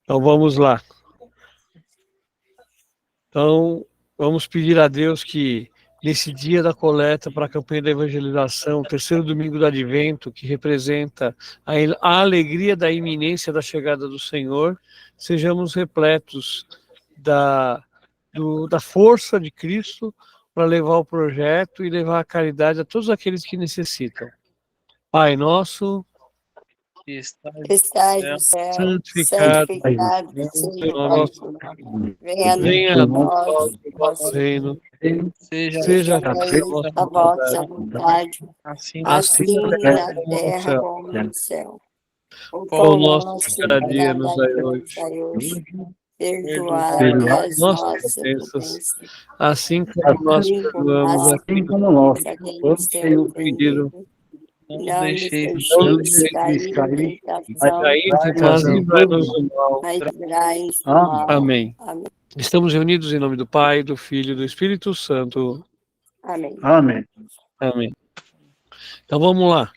Então vamos lá. Então vamos pedir a Deus que nesse dia da coleta para a campanha da evangelização, terceiro domingo do Advento, que representa a alegria da iminência da chegada do Senhor, sejamos repletos da força de Cristo para levar o projeto e levar a caridade a todos aqueles que necessitam. Pai nosso, que Estais no céu, santificado santificado seja seja o o nosso vosso nome. nome. Venha Venha a a nós nós o o vosso vosso reino, seja seja reino, a vossa vontade, assim assim na terra na como no terra céu. como no céu. O O pão nosso nosso de cada dia nos dai nos hoje. dai hoje. Perdoai Perdoai as nossas nossas ofensas, ofensas, assim como nós assim como perdoamos nós a quem nos perdoamos a quem nos tem tem ofendido. ofendido. não Não nos deixeis Não deixeis deixeis cair em mas tentação, aí, mas livrai-nos do mal. mas livrai-nos do mal. Amém. Amém. Estamos reunidos em nome do Pai, do Filho e do Espírito Santo. Amém. Amém. Amém. Então vamos lá.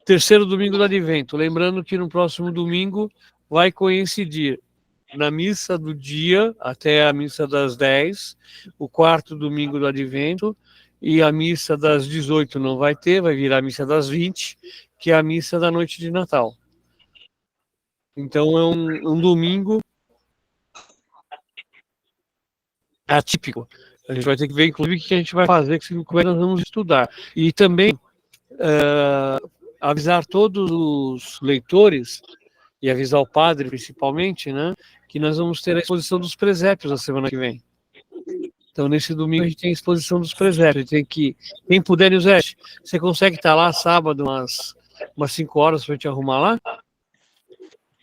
Terceiro domingo do Advento. Lembrando que no próximo domingo vai coincidir na missa do dia, até a missa das 10, o quarto domingo do Advento, e a missa das 18 não vai ter, vai virar a missa das 20, que é a missa da noite de Natal. Então é um domingo atípico. A gente vai ter que ver, inclusive, o que a gente vai fazer, como é que nós vamos estudar. E também avisar todos os leitores, e avisar o padre, principalmente, né, que nós vamos ter a exposição dos presépios na semana que vem. Então, nesse domingo, a gente tem a exposição dos presépios. Tem que, quem puder, Nilzete, você consegue estar lá sábado, umas 5 horas, para a gente arrumar lá?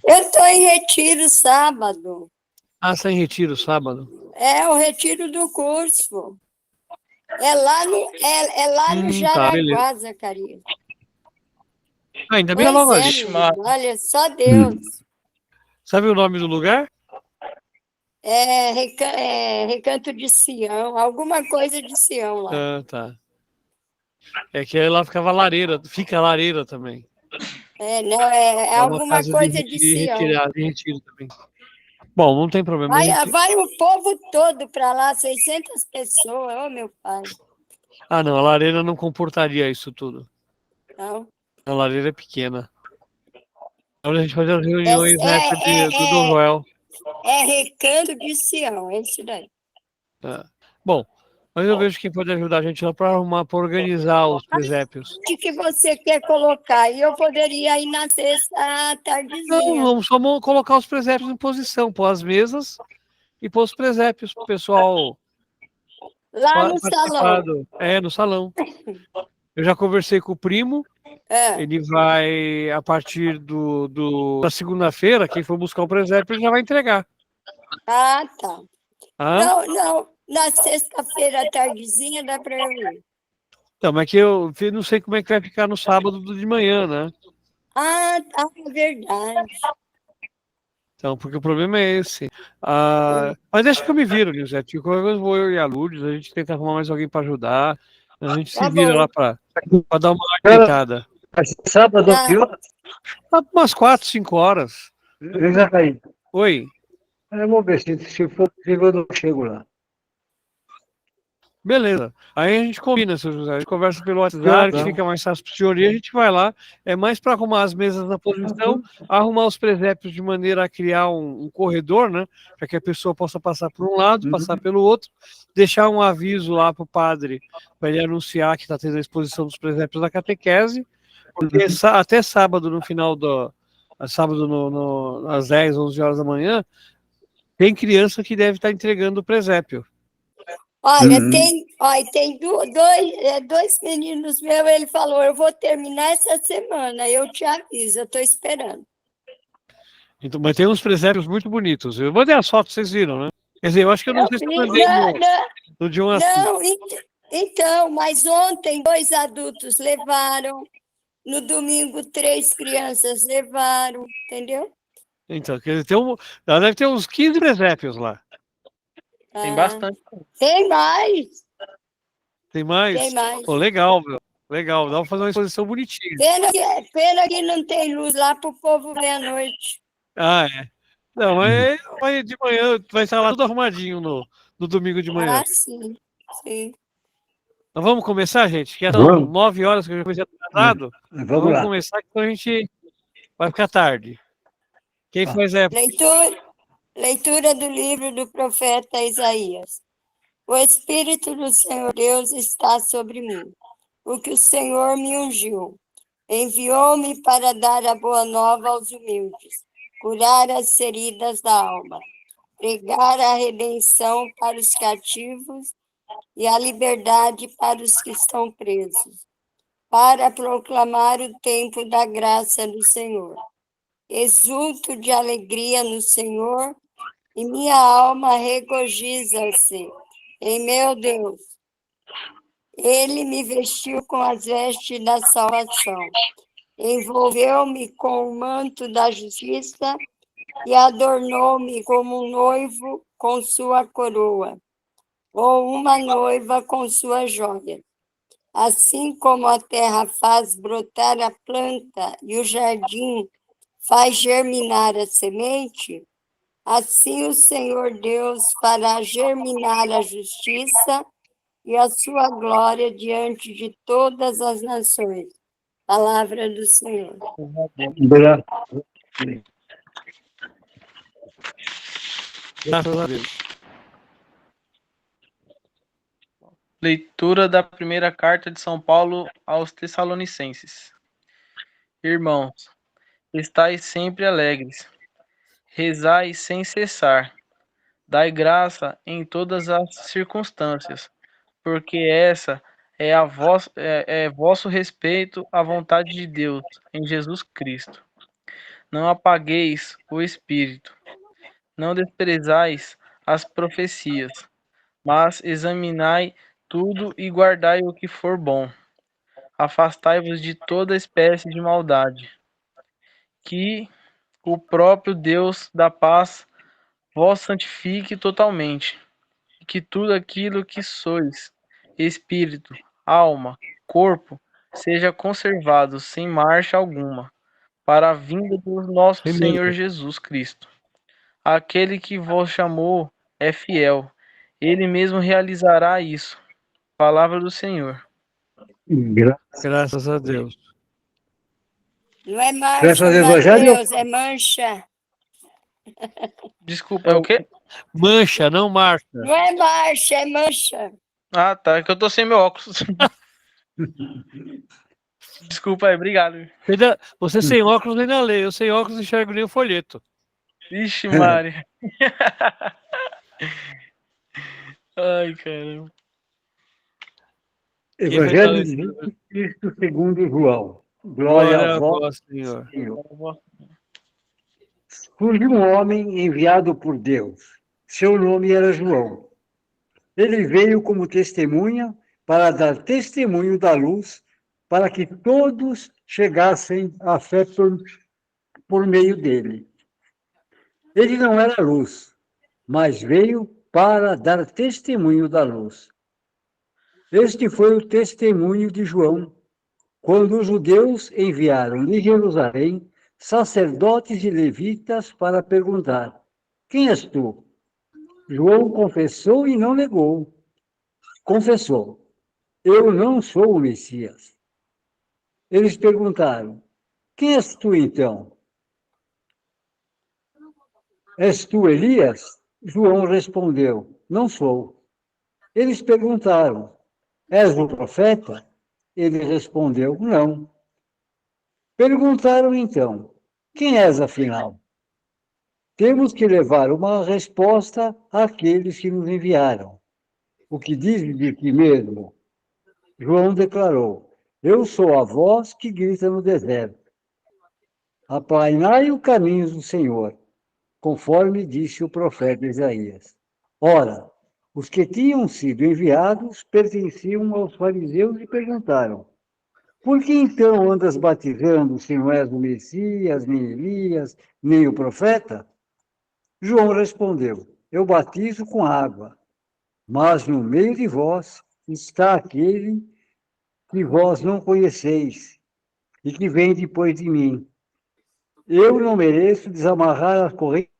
Eu estou em retiro sábado. Ah, está em retiro sábado? É o retiro do curso. É lá no Tá, Jaraguá, Zacarias. Ah, ainda bem Pois logo ali. olha, só Deus. Sabe o nome do lugar? Recanto de Sião, alguma coisa de Sião lá. Ah, tá. É que lá fica lareira também. Não, É uma alguma casa coisa de Sião. de retiro também. Bom, não tem problema. Vai o povo todo para lá, 600 pessoas, ô meu pai. Ah, não, a lareira não comportaria isso tudo. Não. A lareira é pequena. Onde a gente faz as reuniões na época do Dom Joel. É Recanto de Sião, é isso daí. Tá. Bom, mas eu vejo quem pode ajudar a gente lá para organizar os presépios. O que você quer colocar? E eu poderia ir na sexta à tardezinha. Não, vamos só colocar os presépios em posição, pôr as mesas e pôr os presépios para o pessoal. Lá no salão. No salão. Eu já conversei com o primo. Ele vai, a partir da segunda-feira, quem for buscar o presépio, ele já vai entregar. Ah, tá. Ah? Não. Na sexta-feira à tardezinha dá para eu ir. Então, mas que eu não sei como é que vai ficar no sábado de manhã, né? Ah, tá, é verdade. Então, porque o problema é esse. Mas deixa que eu me viro, Nilzete. Qualquer coisa vou eu e a Lourdes, a gente tenta arrumar mais alguém para ajudar. A gente se vira lá para dar uma ajeitada. Sábado, que horas? Umas 4, 5 horas. Oi. Eu vou ver se for possível, eu não chego lá. Beleza. Aí a gente combina, seu José. A gente conversa pelo WhatsApp, que fica mais fácil para o senhor e a gente vai lá. É mais para arrumar as mesas na posição, arrumar os presépios de maneira a criar um corredor, né? Para que a pessoa possa passar por um lado, passar pelo outro, deixar um aviso lá para o padre, para ele anunciar que está tendo a exposição dos presépios da catequese. Porque até sábado, no final sábado às 10, 11 horas da manhã, tem criança que deve estar entregando o presépio. Olha, tem dois meninos meus, ele falou, eu vou terminar essa semana, eu te aviso, eu estou esperando. Então, mas tem uns presépios muito bonitos. Eu mandei as fotos, vocês viram, né? Quer dizer, eu acho que eu não sei se eu mandei no de uma... Não, então, mas ontem 2 adultos levaram, no domingo 3 crianças levaram, entendeu? Então, quer dizer, deve ter uns 15 presépios lá. Tem bastante. Tem mais. Tem mais? Tem mais. Pô, legal, meu. Legal, dá pra fazer uma exposição bonitinha. Pena que não tem luz lá para o povo ver à noite. Ah, é. Não, mas de manhã vai estar lá tudo arrumadinho no domingo de manhã. Ah, sim, sim. Então vamos começar, gente? Que são Vamos. 9 horas que eu já comecei atrasado. Então Vamos vamos lá. começar, que a gente vai ficar tarde. Quem faz é Leitura do livro do profeta Isaías. O Espírito do Senhor Deus está sobre mim, porque o Senhor me ungiu. Enviou-me para dar a boa nova aos humildes, curar as feridas da alma, pregar a redenção para os cativos e a liberdade para os que estão presos, para proclamar o tempo da graça do Senhor. Exulto de alegria no Senhor e minha alma regozija-se em meu Deus. Ele me vestiu com as vestes da salvação, envolveu-me com o manto da justiça e adornou-me como um noivo com sua coroa, ou uma noiva com sua joia. Assim como a terra faz brotar a planta e o jardim faz germinar a semente, assim o Senhor Deus fará germinar a justiça e a sua glória diante de todas as nações. Palavra do Senhor. Graças a Deus. Leitura da primeira carta de São Paulo aos Tessalonicenses. Irmãos, estais sempre alegres, rezai sem cessar, dai graça em todas as circunstâncias, porque essa é vosso respeito à vontade de Deus em Jesus Cristo. Não apagueis o Espírito, não desprezais as profecias, mas examinai tudo e guardai o que for bom. Afastai-vos de toda espécie de maldade. Que o próprio Deus da paz vos santifique totalmente, e que tudo aquilo que sois, espírito, alma, corpo, seja conservado sem marcha alguma, para a vinda do nosso Senhor Jesus Cristo. Aquele que vos chamou é fiel, ele mesmo realizará isso. Palavra do Senhor. Graças a Deus. Não é Graças marcha, ao Evangelho. Mateus, é mancha. Desculpa, é o quê? Mancha, não marcha. Não é marcha, é mancha. Ah, tá, é que eu tô sem meu óculos. Desculpa aí, obrigado. Você sem óculos nem na lei, eu sem óculos enxergo nem o folheto. Ixi, Mari. Ai, caramba. Evangelho de Jesus Cristo segundo João. Glória a vós, Senhor. Senhor. Surgiu um homem enviado por Deus. Seu nome era João. Ele veio como testemunha para dar testemunho da luz, para que todos chegassem à fé por meio dele. Ele não era luz, mas veio para dar testemunho da luz. Este foi o testemunho de João, quando os judeus enviaram de Jerusalém sacerdotes e levitas para perguntar: quem és tu? João confessou e não negou. Confessou: eu não sou o Messias. Eles perguntaram: quem és tu então? És tu Elias? João respondeu: não sou. Eles perguntaram: és o profeta? Ele respondeu: não. Perguntaram então: quem és afinal? Temos que levar uma resposta àqueles que nos enviaram. O que dizes de ti mesmo? João declarou: eu sou a voz que grita no deserto. Aplainai o caminho do Senhor, conforme disse o profeta Isaías. Ora, os que tinham sido enviados pertenciam aos fariseus e perguntaram: por que então andas batizando se não és o Messias, nem Elias, nem o profeta? João respondeu: eu batizo com água, mas no meio de vós está aquele que vós não conheceis e que vem depois de mim. Eu não mereço desamarrar as correntes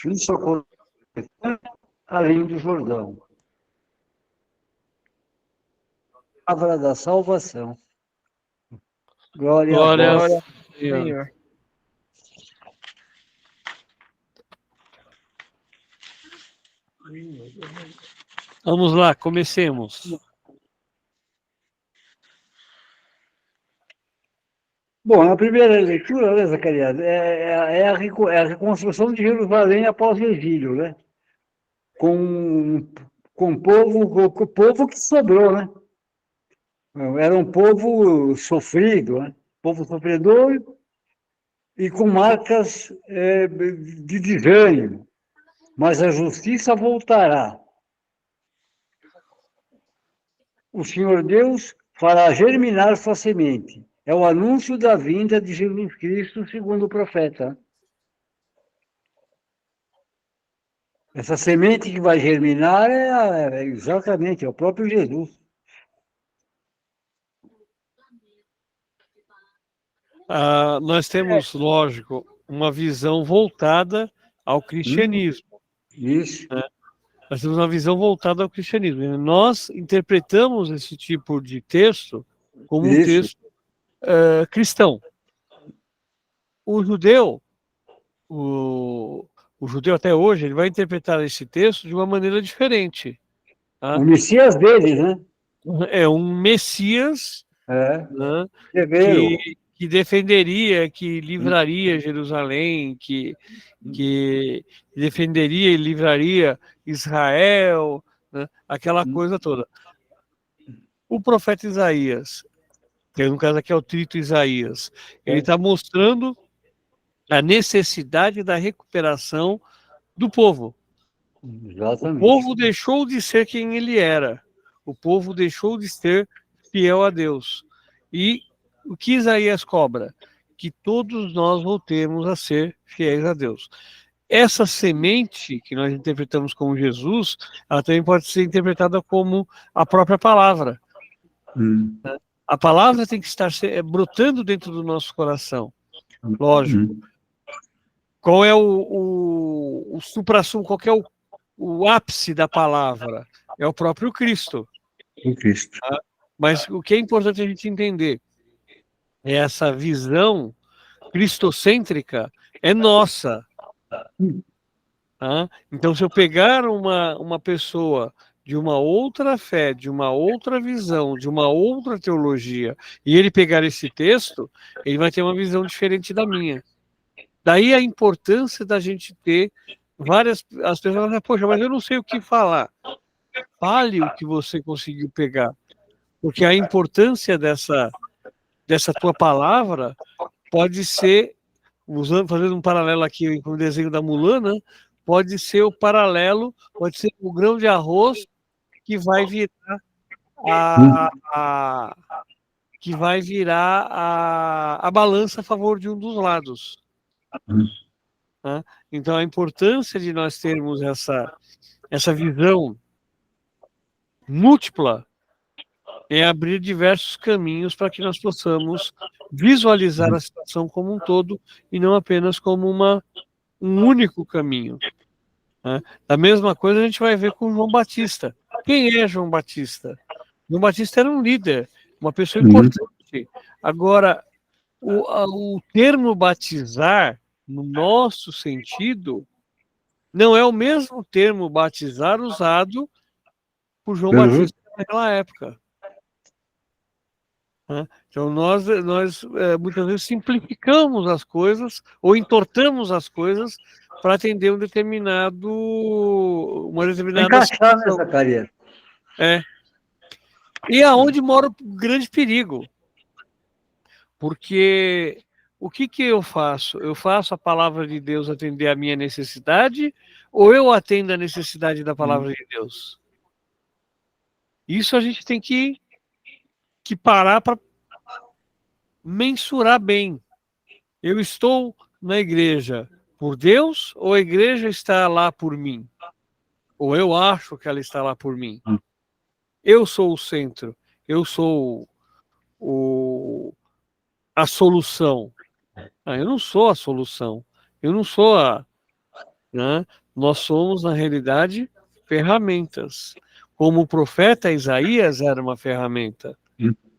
Isso aconteceu além do Jordão. Palavra da salvação. Glória a Glória vós. ao Glória ao Senhor. Senhor. Vamos lá, comecemos. Bom, a primeira leitura, né, Zacarias, é a reconstrução de Jerusalém após o exílio, né? Com o povo que sobrou, né? Era um povo sofrido, né? Povo sofredor e com marcas de desânimo. Mas a justiça voltará. O Senhor Deus fará germinar sua semente. É o anúncio da vinda de Jesus Cristo, segundo o profeta. Essa semente que vai germinar exatamente, é o próprio Jesus. Nós temos, lógico, uma visão voltada ao cristianismo. Isso. Né? Nós temos uma visão voltada ao cristianismo. Nós interpretamos esse tipo de texto como um Isso. texto cristão. O judeu, o judeu até hoje, ele vai interpretar esse texto de uma maneira diferente. Tá? O Messias deles, né? É um Messias, É. né, Severo. que defenderia, que livraria Jerusalém, que defenderia e livraria Israel, né, aquela coisa toda. O profeta Isaías, que no caso aqui é o Trito Isaías, ele está mostrando a necessidade da recuperação do povo. Exatamente. O povo deixou de ser quem ele era. O povo deixou de ser fiel a Deus. E o que Isaías cobra? Que todos nós voltemos a ser fiéis a Deus. Essa semente que nós interpretamos como Jesus, ela também pode ser interpretada como a própria palavra. A palavra tem que estar brotando dentro do nosso coração. Lógico. Qual é o supra-sumo, qual é o ápice da palavra? É o próprio Cristo. O Cristo. Tá? Mas o que é importante a gente entender é essa visão cristocêntrica é nossa. Tá? Então, se eu pegar uma pessoa de uma outra fé, de uma outra visão, de uma outra teologia, e ele pegar esse texto, ele vai ter uma visão diferente da minha. Daí a importância da gente ter as pessoas falam, poxa, mas eu não sei o que falar. Fale o que você conseguiu pegar. Porque a importância dessa tua palavra pode ser, fazendo um paralelo aqui com o desenho da Mulan, né? Pode ser o paralelo, pode ser o grão de arroz que vai virar a balança a favor de um dos lados. Né? Então, a importância de nós termos essa visão múltipla é abrir diversos caminhos para que nós possamos visualizar a situação como um todo e não apenas como um único caminho. Né? A mesma coisa a gente vai ver com João Batista. Quem é João Batista? João Batista era um líder, uma pessoa importante. Agora, o termo batizar, no nosso sentido, não é o mesmo termo batizar usado por João Batista naquela época. Então, nós muitas vezes simplificamos as coisas ou entortamos as coisas para atender uma determinada Encaixar nessa carreira. E aonde mora o grande perigo? Porque o que eu faço? Eu faço a palavra de Deus atender a minha necessidade ou eu atendo a necessidade da palavra de Deus? Isso a gente tem que parar para mensurar bem. Eu estou na igreja por Deus ou a igreja está lá por mim? Ou eu acho que ela está lá por mim? Eu sou o centro, eu sou a solução. Eu não sou a solução, eu não sou né? Nós somos, na realidade, ferramentas. Como o profeta Isaías era uma ferramenta,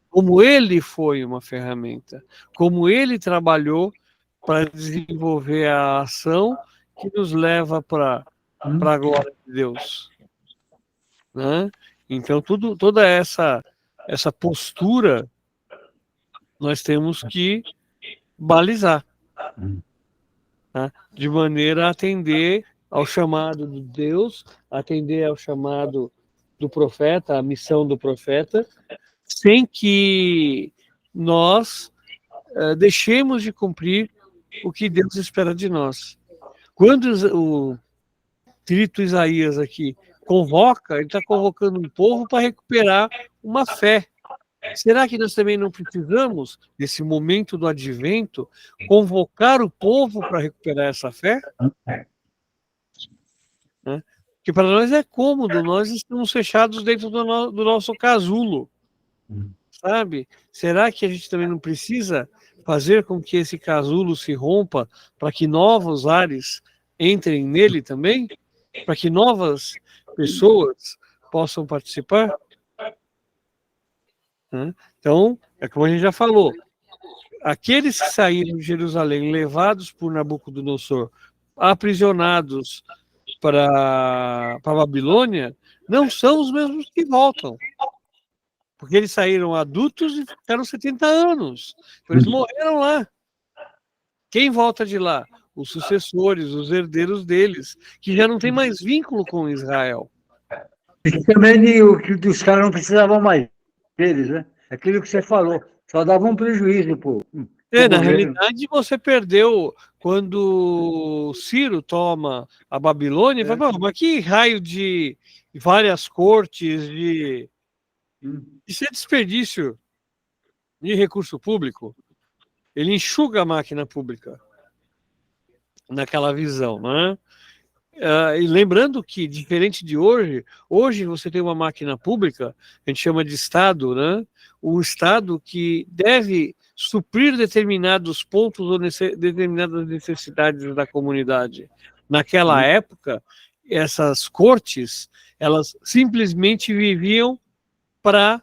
como ele foi uma ferramenta, como ele trabalhou para desenvolver a ação que nos leva para a glória de Deus, né? Então, toda essa postura nós temos que balizar, tá? De maneira a atender ao chamado de Deus, atender ao chamado do profeta, a missão do profeta, sem que nós deixemos de cumprir o que Deus espera de nós. Quando o escrito Isaías aqui convoca, ele está convocando um povo para recuperar uma fé. Será que nós também não precisamos, nesse momento do advento, convocar o povo para recuperar essa fé? Né? Porque para nós é cômodo, nós estamos fechados dentro do nosso casulo, sabe? Será que a gente também não precisa fazer com que esse casulo se rompa para que novos ares entrem nele também? Para que novas pessoas possam participar? Então, é como a gente já falou, aqueles que saíram de Jerusalém levados por Nabucodonosor, aprisionados para a Babilônia, não são os mesmos que voltam. Porque eles saíram adultos e ficaram 70 anos. Eles morreram lá. Quem volta de lá? Os sucessores, os herdeiros deles, que já não tem mais vínculo com Israel. E também os caras não precisavam mais deles, né? Aquilo que você falou, só dava um prejuízo Na realidade, você perdeu quando Ciro toma a Babilônia e fala, mas que raio de várias cortes, isso é desperdício de recurso público. Ele enxuga a máquina pública naquela visão, né? E lembrando que, diferente de hoje você tem uma máquina pública, a gente chama de Estado, né? Um Estado que deve suprir determinados pontos ou determinadas necessidades da comunidade. Naquela época, essas cortes, elas simplesmente viviam para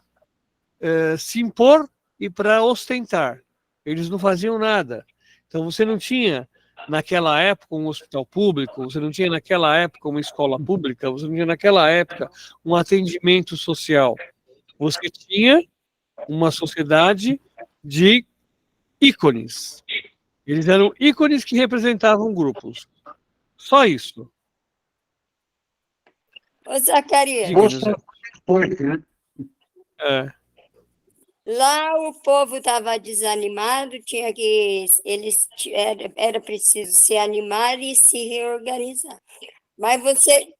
se impor e para ostentar. Eles não faziam nada. Então você não tinha naquela época um hospital público, você não tinha naquela época uma escola pública, você não tinha naquela época um atendimento social. Você tinha uma sociedade de ícones. Eles eram ícones que representavam grupos. Só isso. Ô, Zacarias, lá o povo estava desanimado, era preciso se animar e se reorganizar. Mas você...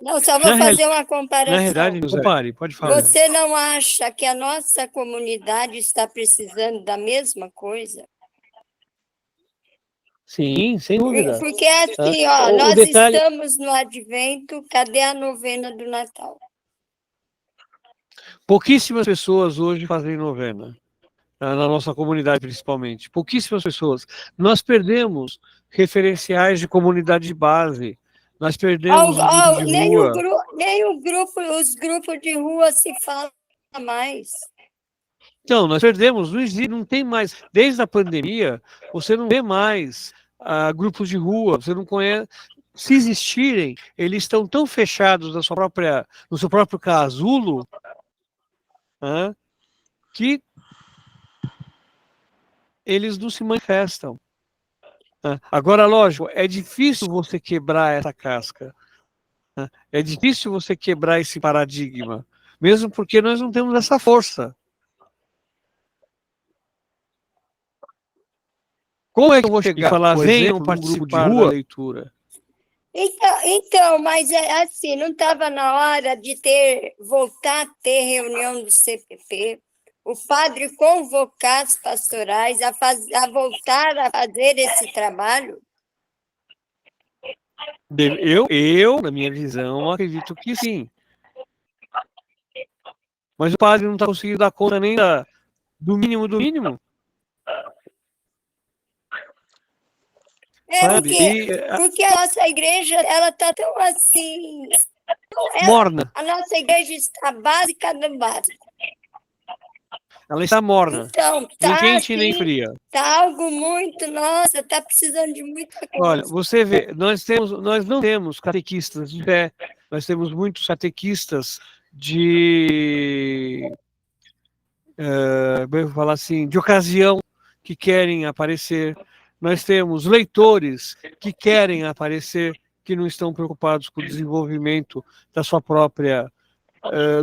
Não, só vou fazer uma comparação. Na realidade, pode falar. Você não acha que a nossa comunidade está precisando da mesma coisa? Sim, sem dúvida. Porque assim, nós estamos no advento, cadê a novena do Natal? Pouquíssimas pessoas hoje fazem novena, na nossa comunidade principalmente. Pouquíssimas pessoas. Nós perdemos referenciais de comunidade de base. Nós perdemos os grupos de rua se falam mais. Então, nós perdemos, não tem mais. Desde a pandemia, você não vê mais grupos de rua, você não conhece. Se existirem, eles estão tão fechados no seu próprio casulo, que eles não se manifestam. Agora, lógico, é difícil você quebrar essa casca. É difícil você quebrar esse paradigma, mesmo porque nós não temos essa força. Como é que eu vou chegar e falar, venham participar da leitura? Então, mas assim, não estava na hora de voltar a ter reunião do CPP, o padre convocar as pastorais a voltar a fazer esse trabalho? Eu, na minha visão, acredito que sim. Mas o padre não está conseguindo dar conta nem do mínimo do mínimo. sabe? Porque a nossa igreja, ela está tão assim... Morna. A nossa igreja está básica do básico. Ela está morna. Então, nem tá quente, nem assim, fria. tá algo muito, nossa, tá precisando de muita coisa. Olha, você vê, nós não temos catequistas de pé, nós temos muitos catequistas vou falar assim, de ocasião, que querem aparecer. Nós temos leitores que querem aparecer, que não estão preocupados com o desenvolvimento da sua própria,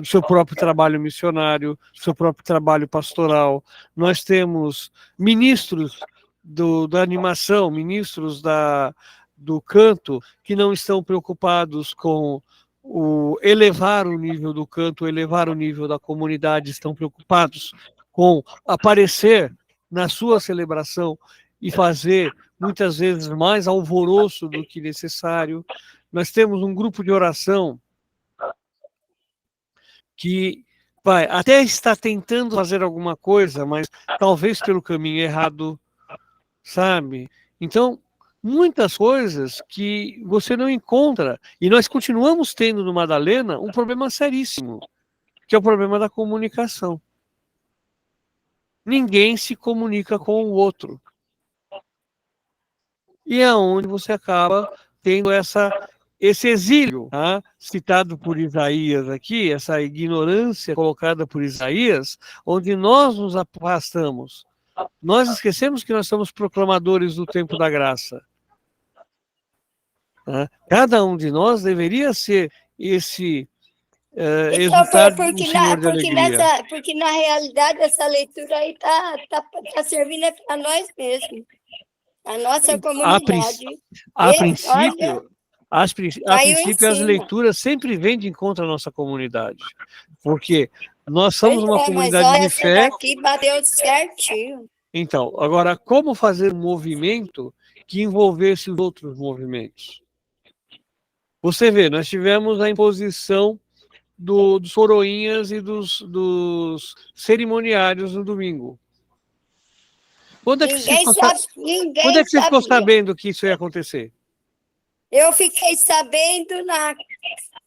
do seu próprio trabalho missionário, do seu próprio trabalho pastoral. Nós temos ministros da animação, ministros do canto, que não estão preocupados com elevar o nível do canto, elevar o nível da comunidade, estão preocupados com aparecer na sua celebração e fazer, muitas vezes, mais alvoroço do que necessário. Nós temos um grupo de oração que até está tentando fazer alguma coisa, mas talvez pelo caminho errado, sabe? Então, muitas coisas que você não encontra. E nós continuamos tendo no Madalena um problema seríssimo, que é o problema da comunicação. Ninguém se comunica com o outro. E é onde você acaba tendo esse exílio, tá? Citado por Isaías aqui, essa ignorância colocada por Isaías, onde nós nos afastamos. Nós esquecemos que nós somos proclamadores do tempo da graça. Cada um de nós deveria ser esse exultar do Senhor de alegria. Porque na realidade essa leitura aí tá servindo para nós mesmos, a nossa comunidade. A princípio as leituras sempre vêm de encontro à nossa comunidade, porque nós somos uma comunidade de fé. Aqui bateu certinho. Então, agora, como fazer um movimento que envolvesse os outros movimentos? Você vê, nós tivemos a imposição dos coroinhas e dos cerimoniários no domingo. Quando é que você ficou sabendo que isso ia acontecer? Eu fiquei sabendo na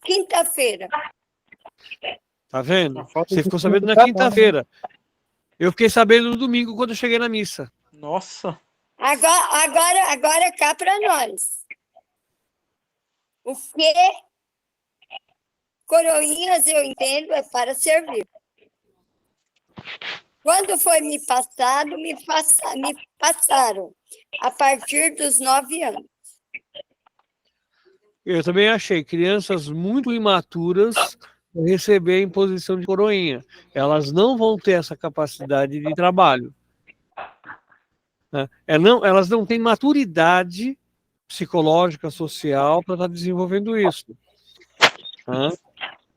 quinta-feira. Tá vendo? Você ficou sabendo na quinta-feira. Eu fiquei sabendo no domingo, quando eu cheguei na missa. Nossa. Agora cá para nós. O que coroinhas eu entendo é para servir. Quando foi me passaram a partir dos 9 anos. Eu também achei crianças muito imaturas receber a imposição de coroinha. Elas não vão ter essa capacidade de trabalho. Elas não têm maturidade psicológica, social, para estar desenvolvendo isso.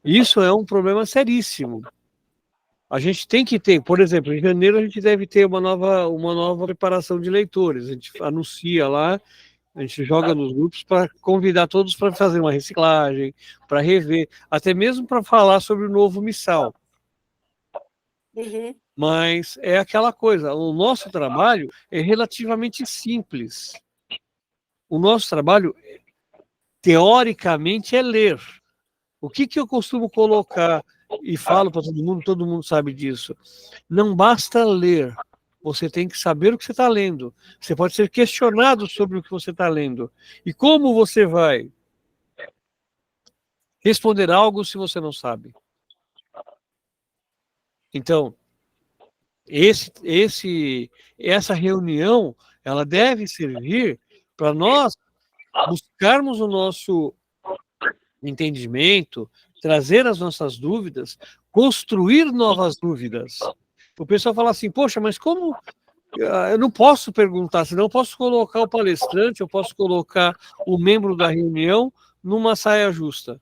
Isso é um problema seríssimo. A gente tem que ter, por exemplo, em janeiro a gente deve ter uma nova preparação de leitores. A gente anuncia lá, a gente joga nos grupos para convidar todos para fazer uma reciclagem, para rever, até mesmo para falar sobre o novo missal. Uhum. Mas é aquela coisa, o nosso trabalho é relativamente simples. O nosso trabalho, teoricamente, é ler. O que eu costumo colocar e falo para todo mundo sabe disso. Não basta ler, você tem que saber o que você está lendo. Você pode ser questionado sobre o que você está lendo. E como você vai responder algo se você não sabe? Então, essa reunião, ela deve servir para nós buscarmos o nosso entendimento, trazer as nossas dúvidas, construir novas dúvidas. O pessoal fala assim, poxa, mas como eu não posso perguntar, senão eu posso colocar o palestrante, eu posso colocar o membro da reunião numa saia justa.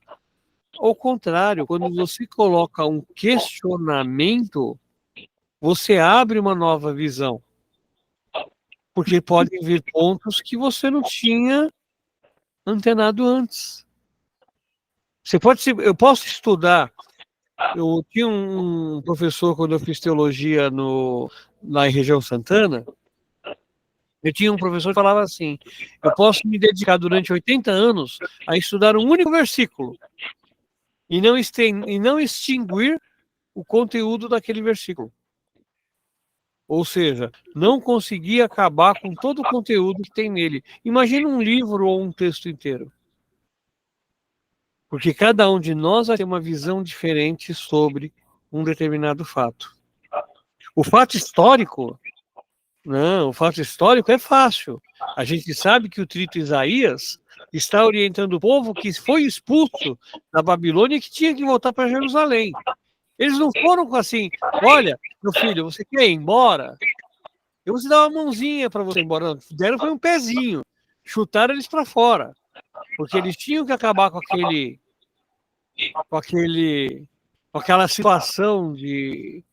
Ao contrário, quando você coloca um questionamento, você abre uma nova visão. Porque podem vir pontos que você não tinha antenado antes. Eu posso estudar. Eu tinha um professor, quando eu fiz teologia na região Santana, Eu tinha um professor que falava assim: eu posso me dedicar durante 80 anos a estudar um único versículo e não extinguir o conteúdo daquele versículo. Ou seja, não conseguir acabar com todo o conteúdo que tem nele. Imagina um livro ou um texto inteiro. Porque cada um de nós vai ter uma visão diferente sobre um determinado fato. O fato histórico, não, o fato histórico é fácil. A gente sabe que o trito Isaías está orientando o povo que foi expulso da Babilônia e que tinha que voltar para Jerusalém. Eles não foram assim: olha, meu filho, você quer ir embora? Eu vou te dar uma mãozinha para você ir embora. Não, deram foi um pezinho. Chutaram eles para fora. Porque eles tinham que acabar com aquela situação de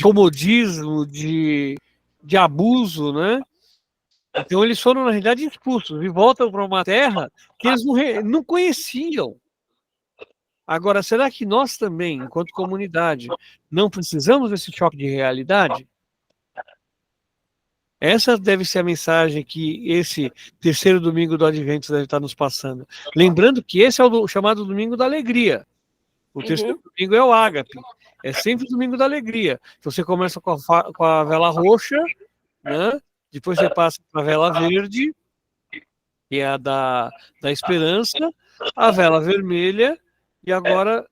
comodismo, de abuso, né? Então eles foram, na realidade, expulsos e voltam para uma terra que eles não conheciam. Agora, será que nós também, enquanto comunidade, não precisamos desse choque de realidade? Essa deve ser a mensagem que esse terceiro domingo do Advento deve estar nos passando. Lembrando que esse é o chamado domingo da alegria. O terceiro domingo é o ágape. É sempre o domingo da alegria. Você começa com a vela roxa, né? Depois você passa para a vela verde, que é a da esperança, a vela vermelha, e agora.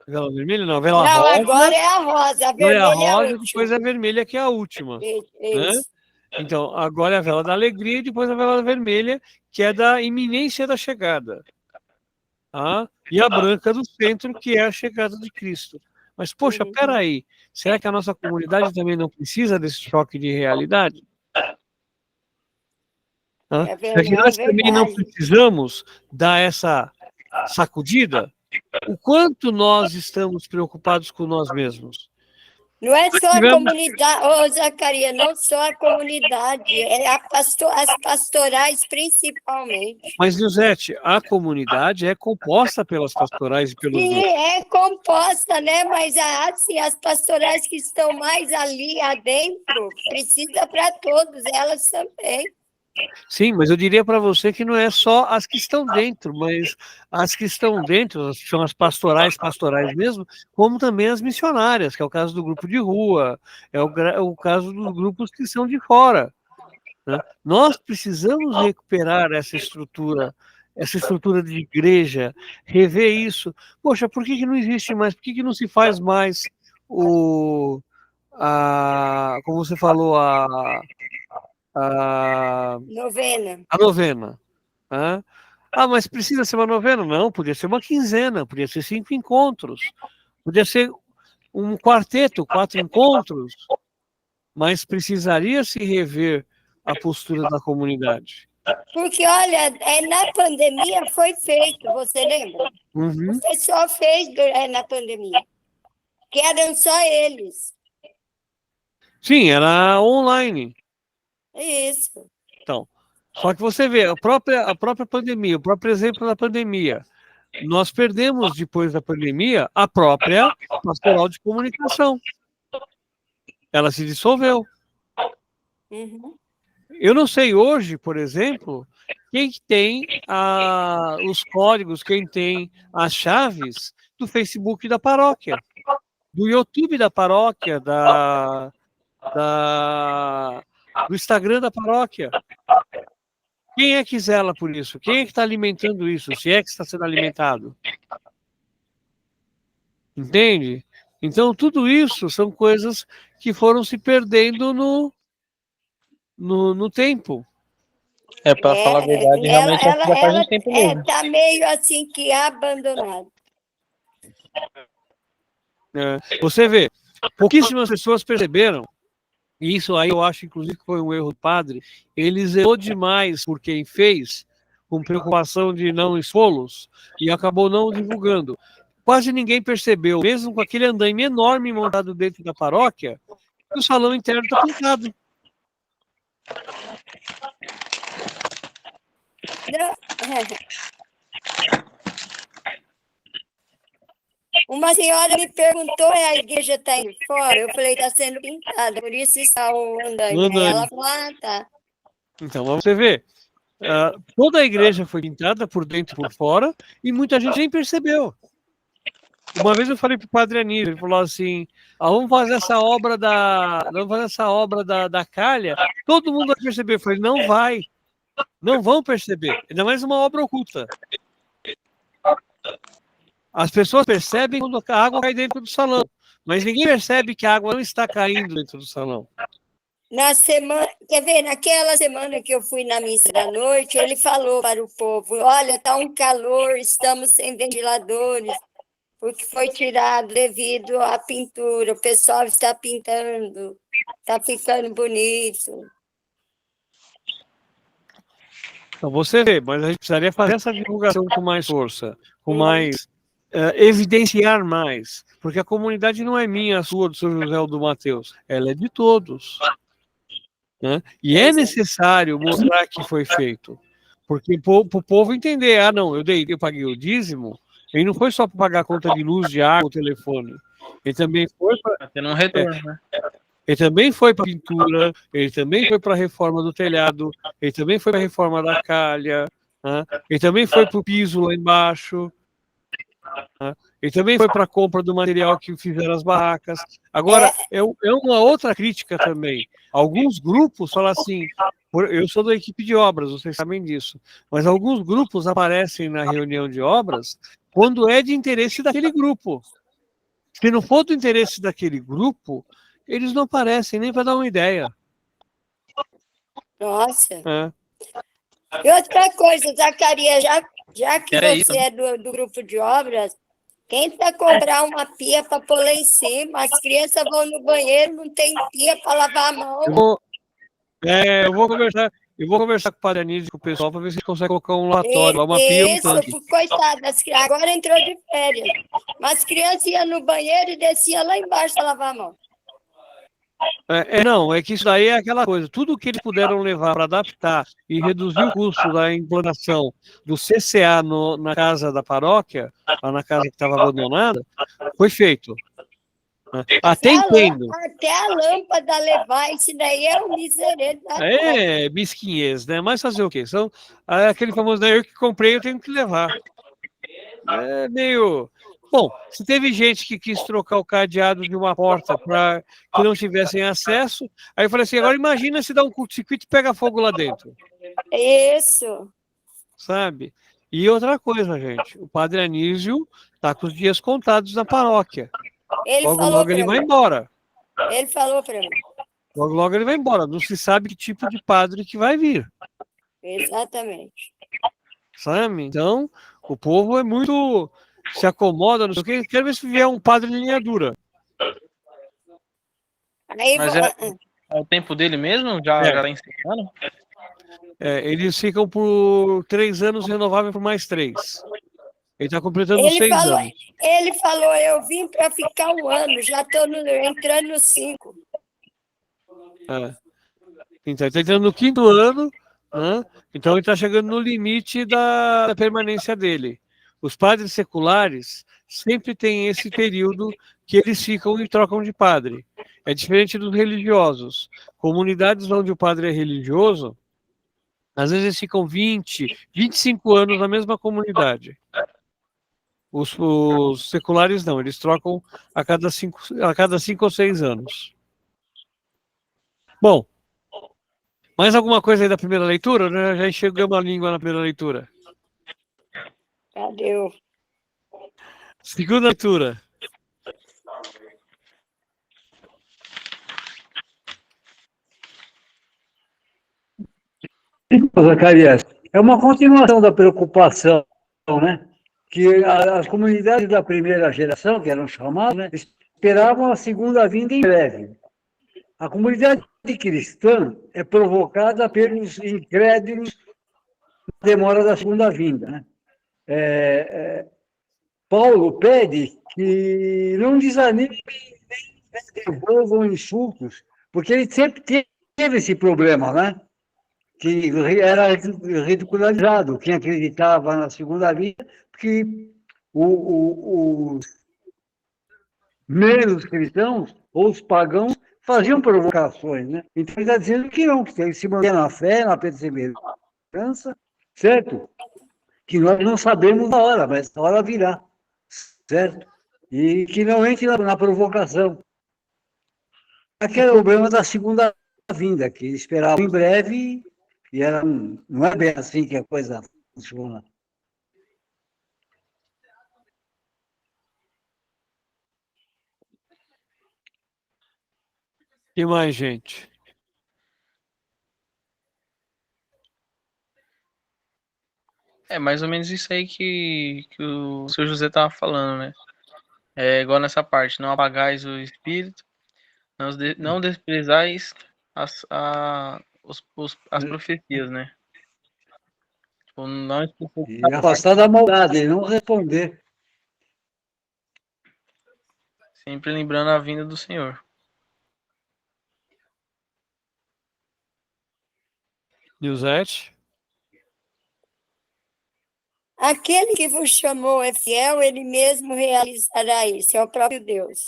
Vela vermelha? Não, vela Não, rosa. agora é a rosa, a Não é a vermelha é a rosa, última. depois a vermelha, que é a última. Né? Isso. Então, agora é a vela da alegria e depois a vela vermelha, que é da iminência da chegada. Tá? E a branca do centro, que é a chegada de Cristo. Mas, poxa, peraí, será que a nossa comunidade também não precisa desse choque de realidade? Será que nós também não precisamos dar essa sacudida? O quanto nós estamos preocupados com nós mesmos? Não é só a comunidade, ô Zacarias, não só a comunidade, é as pastorais principalmente. Mas, Nilzete, a comunidade é composta pelas pastorais e pelos Sim, grupos. é composta, né? Mas assim, as pastorais que estão mais ali adentro, precisa para todos, elas também. Sim, mas eu diria para você que não é só as que estão dentro, mas as que estão dentro, são as pastorais mesmo, como também as missionárias, que é o caso do grupo de rua, é o caso dos grupos que são de fora. Né? Nós precisamos recuperar essa estrutura de igreja, rever isso. Poxa, por que não existe mais? Por que não se faz mais como você falou, Novena. a novena? Né? Mas precisa ser uma novena? Não, podia ser uma quinzena, podia ser 5 encontros, podia ser um quarteto, 4 encontros, mas precisaria se rever a postura da comunidade. Porque, olha, na pandemia foi feito, você lembra? Uhum. O pessoal fez na pandemia, que eram só eles. Sim, era online. Isso. Então, só que você vê, a própria pandemia, o próprio exemplo da pandemia, nós perdemos, depois da pandemia, a própria pastoral de comunicação. Ela se dissolveu. Uhum. Eu não sei hoje, por exemplo, quem tem os códigos, quem tem as chaves do Facebook da paróquia, do YouTube da paróquia, do Instagram da paróquia. Quem é que zela por isso? Quem é que está alimentando isso? Se é que está sendo alimentado? Entende? Então, tudo isso são coisas que foram se perdendo no tempo. Para falar a verdade, realmente já faz um tempo mesmo. Está meio assim que abandonado. Você vê, pouquíssimas pessoas perceberam, e isso aí eu acho, inclusive, que foi um erro do padre, ele zelou demais por quem fez, com preocupação de não expô-los, e acabou não divulgando. Quase ninguém percebeu, mesmo com aquele andaime enorme montado dentro da paróquia, que o salão interno está pintado. Uma senhora me perguntou, a igreja está aí fora? Eu falei, está sendo pintada, por isso está o andaime. Aí ela falou, tá. Então, você vê, toda a igreja foi pintada por dentro e por fora, e muita gente nem percebeu. Uma vez eu falei para o Padre Anísio, ele falou assim, vamos fazer essa obra da calha, todo mundo vai perceber. Eu falei, não vão perceber, ainda mais uma obra oculta. As pessoas percebem quando a água cai dentro do salão, mas ninguém percebe que a água não está caindo dentro do salão. Quer ver, naquela semana que eu fui na missa da noite, ele falou para o povo, olha, está um calor, estamos sem ventiladores, porque foi tirado devido à pintura, o pessoal está pintando, está ficando bonito. Então você vê, mas a gente precisaria fazer essa divulgação com mais força, com mais, evidenciar mais, porque a comunidade não é minha, a sua, do São José ou do Mateus, ela é de todos. Né? E é necessário mostrar que foi feito, porque para o povo entender, não, eu paguei o dízimo, e não foi só para pagar a conta de luz, de água, o telefone, ele também foi para... Tendo um retorno, né? Ele também foi para a pintura, ele também foi para a reforma do telhado, ele também foi para a reforma da calha, né? Ele também foi para o piso lá embaixo, né? Ele também foi para a compra do material que fizeram as barracas. Agora, é uma outra crítica também. Alguns grupos falam assim, eu sou da equipe de obras, vocês sabem disso, mas alguns grupos aparecem na reunião de obras quando é de interesse daquele grupo. Se não for do interesse daquele grupo, eles não aparecem nem para dar uma ideia. Nossa. E outra coisa, Zacarias, já que você é do grupo de obras, tenta comprar uma pia para pôr lá em cima. As crianças vão no banheiro, não tem pia para lavar a mão. Eu vou conversar com o Padre Anísio e com o pessoal para ver se a gente consegue colocar um lavatório, uma pia, um tanque. Isso, coitado das crianças. Agora entrou de férias. Mas as crianças iam no banheiro e desciam lá embaixo para lavar a mão. Não, é que isso daí é aquela coisa, tudo que eles puderam levar para adaptar e reduzir o custo da implantação do CCA na casa da paróquia, lá na casa que estava abandonada, foi feito. Até entendo. Até a lâmpada levar, isso daí é um misericórdia. Mesquinhez, né? Mas fazer o quê? São aquele famoso, eu que comprei, eu tenho que levar. É meio... Bom, se teve gente que quis trocar o cadeado de uma porta para que não tivessem acesso, aí eu falei assim, agora imagina se dá um curto-circuito e pega fogo lá dentro. Isso. Sabe? E outra coisa, gente, o Padre Anísio está com os dias contados na paróquia. Logo ele vai embora. Ele falou para mim. Logo ele vai embora. Não se sabe que tipo de padre que vai vir. Exatamente. Sabe? Então, o povo é muito... se acomoda, não sei o que, quero ver se vier um padre de linha dura. Mas é o tempo dele mesmo? Já está encerrando? Eles ficam por 3 anos, renovável por mais 3. Ele está completando 6 anos. Ele falou, eu vim para ficar 1 ano, já estou entrando no 5. Então, ele está entrando no 5º ano, né? Então ele está chegando no limite da permanência dele. Os padres seculares sempre têm esse período que eles ficam e trocam de padre. É diferente dos religiosos. Comunidades onde o padre é religioso, às vezes eles ficam 20, 25 anos na mesma comunidade. Os seculares não, eles trocam a cada 5 ou 6 anos. Bom, mais alguma coisa aí da primeira leitura? Já enxergamos a língua na primeira leitura. Cadê? Segunda leitura. Zacarias, é uma continuação da preocupação, né? Que as comunidades da primeira geração, que eram chamadas, né, esperavam a segunda vinda em breve. A comunidade cristã é provocada pelos incrédulos na demora da segunda vinda, né? Paulo pede que não desanimem nem devolvam insultos, porque ele sempre teve esse problema, né? Que era ridicularizado quem acreditava na segunda vinda, porque os menos cristãos, ou os pagãos, faziam provocações, né? Então ele está dizendo que não, que tem que se manter na fé, na perseverança, certo? Que nós não sabemos a hora, mas a hora virá, certo? E que não entre na provocação. Aquele é o problema da segunda vinda, que esperavam em breve, e não é bem assim que a coisa funciona. E mais, gente? É mais ou menos isso aí que o seu José tava falando, né? É igual nessa parte, não apagais o espírito, não desprezais as profecias, né? Tipo, não esquecer E dessa parte, afastar da maldade, e não responder. sempre lembrando a vinda do Senhor. Nilzete? Aquele que vos chamou é fiel, ele mesmo realizará isso, é o próprio Deus.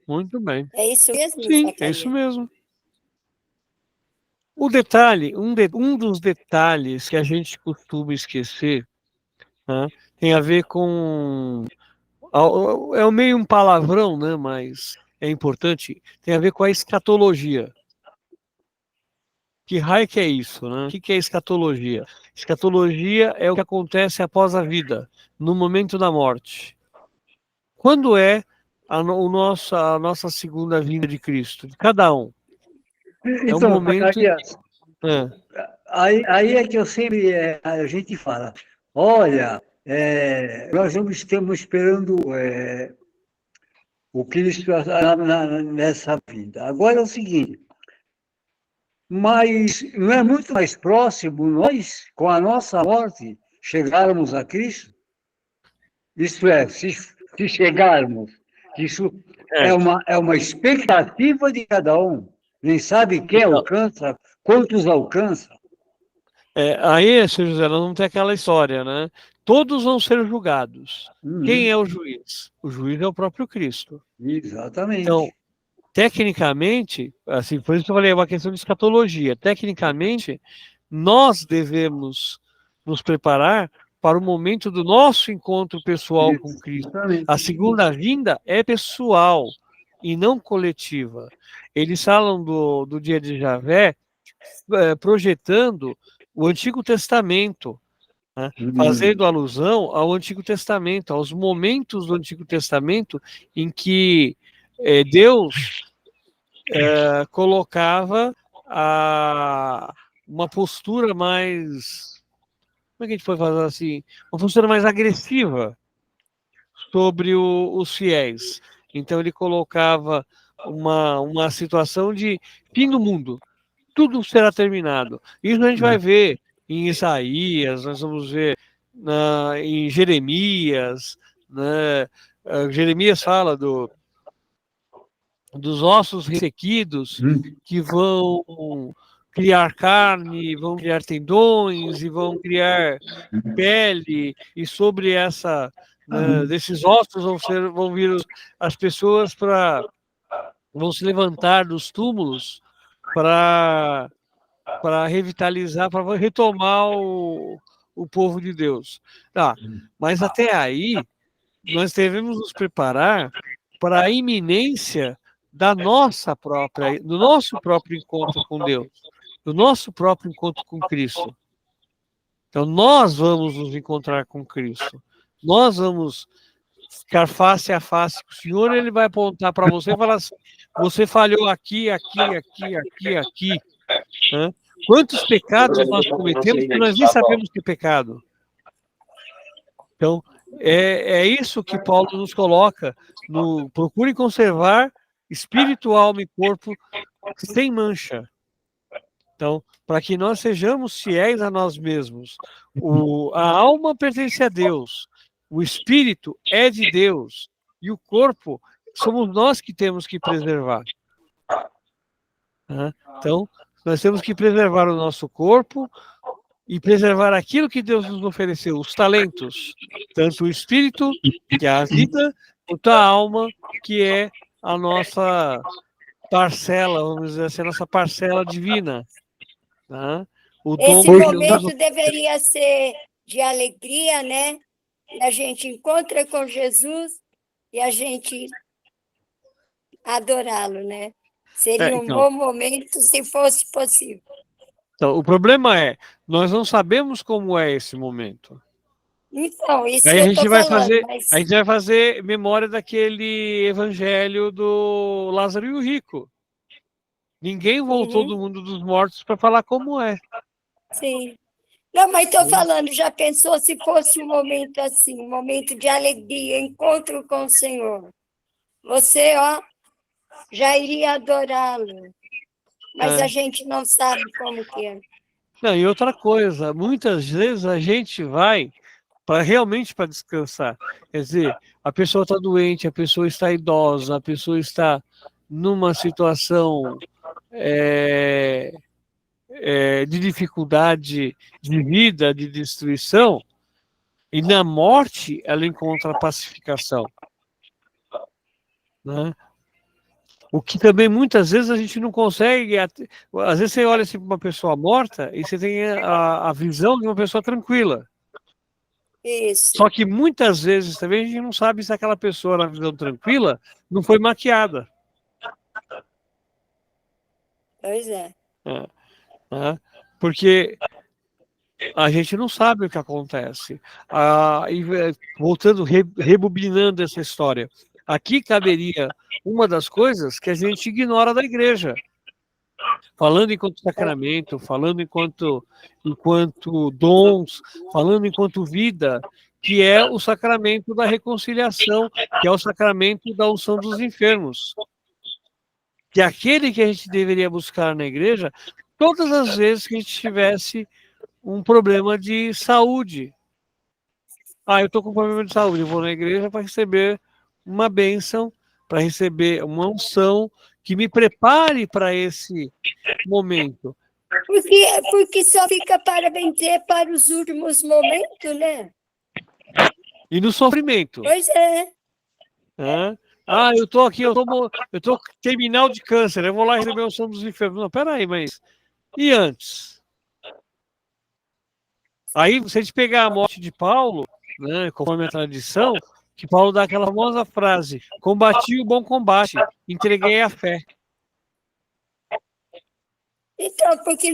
Muito bem. É isso mesmo, Sim, é Zacarias? isso mesmo. O detalhe, um dos detalhes que a gente costuma esquecer, né, tem a ver com... É meio um palavrão, né, mas é importante. Tem a ver com a escatologia. Que raio que é isso, né? O que é escatologia? Escatologia é o que acontece após a vida, no momento da morte. Quando é a nossa segunda vinda de Cristo? De cada um. É um Então, momento... aí é que eu sempre, a gente fala, olha, nós não estamos esperando o Cristo nessa vida. Agora é o seguinte, mas não é muito mais próximo nós, com a nossa morte, chegarmos a Cristo? Isto é, se chegarmos, isso É. é uma expectativa de cada um. Nem sabe quem Então, alcança, quantos alcança. aí, Sr. José, nós vamos ter aquela história, né? Todos vão ser julgados. Quem é o juiz? O juiz é o próprio Cristo. Então, Exatamente. tecnicamente, assim, por isso que eu falei, é uma questão de escatologia. Tecnicamente, nós devemos nos preparar para o momento do nosso encontro pessoal com Cristo. Exatamente. A segunda vinda é pessoal e não coletiva. Eles falam do dia de Javé, projetando o Antigo Testamento, né? Fazendo alusão ao Antigo Testamento, aos momentos do Antigo Testamento em que Deus colocava uma postura mais, como é que a gente pode falar assim, uma postura mais agressiva sobre os fiéis. Então ele colocava uma situação de fim do mundo, tudo será terminado. Isso a gente vai ver em Isaías, nós vamos ver em Jeremias, né? Jeremias fala dos ossos ressequidos que vão criar carne, vão criar tendões e vão criar pele, e sobre desses ossos vão vir as pessoas vão se levantar dos túmulos para revitalizar, para retomar o povo de Deus. Tá, mas até aí nós devemos nos preparar para a iminência do nosso próprio encontro com Deus, do nosso próprio encontro com Cristo. Então nós vamos nos encontrar com Cristo. Nós vamos ficar face a face com o Senhor, ele vai apontar para você e falar assim: você falhou aqui, aqui, aqui, aqui, aqui. Né? Quantos pecados nós cometemos que nós nem sabemos que é pecado? Então, é isso que Paulo nos coloca, procure conservar espírito, alma e corpo sem mancha. Então, para que nós sejamos fiéis a nós mesmos. A alma pertence a Deus, o espírito é de Deus, e o corpo somos nós que temos que preservar. Então, nós temos que preservar o nosso corpo, e preservar aquilo que Deus nos ofereceu, os talentos, tanto o espírito, que é a vida, quanto a alma, que é a nossa parcela, vamos dizer assim, a nossa parcela divina. Tá? O dom Esse que Deus nos momento deveria ser de alegria, né? A gente encontra com Jesus e a gente adorá-lo, né? Seria um então, bom momento se fosse possível. então, o problema é, nós não sabemos como é esse momento. Então, isso Aí que a eu gente estou vai falando, fazer, mas a gente vai fazer memória daquele evangelho do Lázaro e o rico. Ninguém voltou do mundo dos mortos para falar como é. sim. Não, mas estou falando, já pensou se fosse um momento assim, um momento de alegria, encontro com o Senhor? Você, ó, já iria adorá-lo, mas É. a gente não sabe como que é. Não, e outra coisa, muitas vezes a gente vai realmente para descansar. Quer dizer, a pessoa está doente, a pessoa está idosa, a pessoa está numa situação de dificuldade de vida, de destruição, e na morte ela encontra a pacificação. Né? O que também muitas vezes a gente não consegue. Às vezes você olha assim para uma pessoa morta e você tem a visão de uma pessoa tranquila. Isso, Só que muitas vezes também a gente não sabe se aquela pessoa na visão tranquila não foi maquiada. pois é. Né? Porque a gente não sabe o que acontece. Voltando, rebobinando essa história. Aqui caberia uma das coisas que a gente ignora da igreja. Falando enquanto sacramento, falando enquanto dons, falando enquanto vida, que é o sacramento da reconciliação, que é o sacramento da unção dos enfermos. Que é aquele que a gente deveria buscar na igreja todas as vezes que a gente tivesse um problema de saúde. Eu estou com um problema de saúde, eu vou na igreja para receber uma bênção, para receber uma unção que me prepare para esse momento. Porque só fica para benzer para os últimos momentos, né? E no sofrimento. Pois é. Eu estou aqui, eu estou terminal de câncer, eu vou lá receber a unção dos enfermos. Não, peraí, mas e antes? Aí, se a gente pegar a morte de Paulo, né, conforme a tradição, que Paulo dá aquela famosa frase: combati o bom combate, entreguei a fé. Então, porque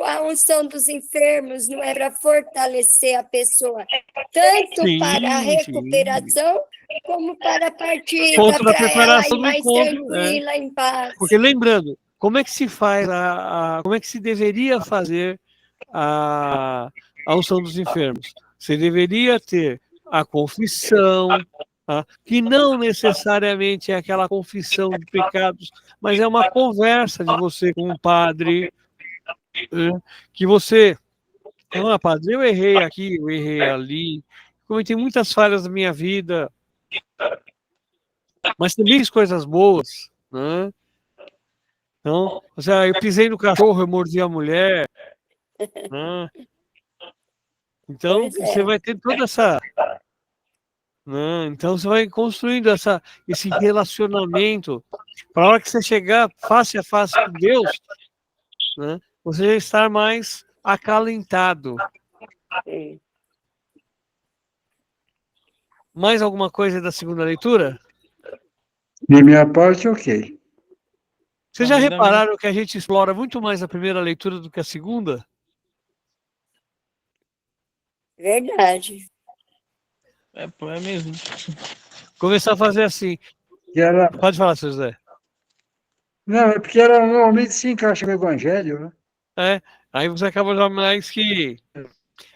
a unção dos enfermos não é para fortalecer a pessoa, tanto para a recuperação, como para a partida, Contra a para ela ir preparação do mais encontro. tranquila, em paz. Porque lembrando, como é que se faz, como é que se deveria fazer a unção dos enfermos? Você deveria ter a confissão, que não necessariamente é aquela confissão de pecados, mas é uma conversa de você com o padre, que você, padre, eu errei aqui, eu errei ali, cometi muitas falhas na minha vida, mas também fiz coisas boas, né? Então, eu pisei no cachorro, eu mordi a mulher, né? Então, você vai ter toda essa... Né? Então, você vai construindo esse relacionamento para a hora que você chegar face a face com Deus, né? Você já estar mais acalentado. Mais alguma coisa da segunda leitura? De minha parte, ok. Vocês já repararam que a gente explora muito mais a primeira leitura do que a segunda? Verdade. É mesmo. Começar a fazer assim. Pode falar, seu José. Não, é porque ela normalmente se encaixa no Evangelho, né? Aí você acaba já mais que...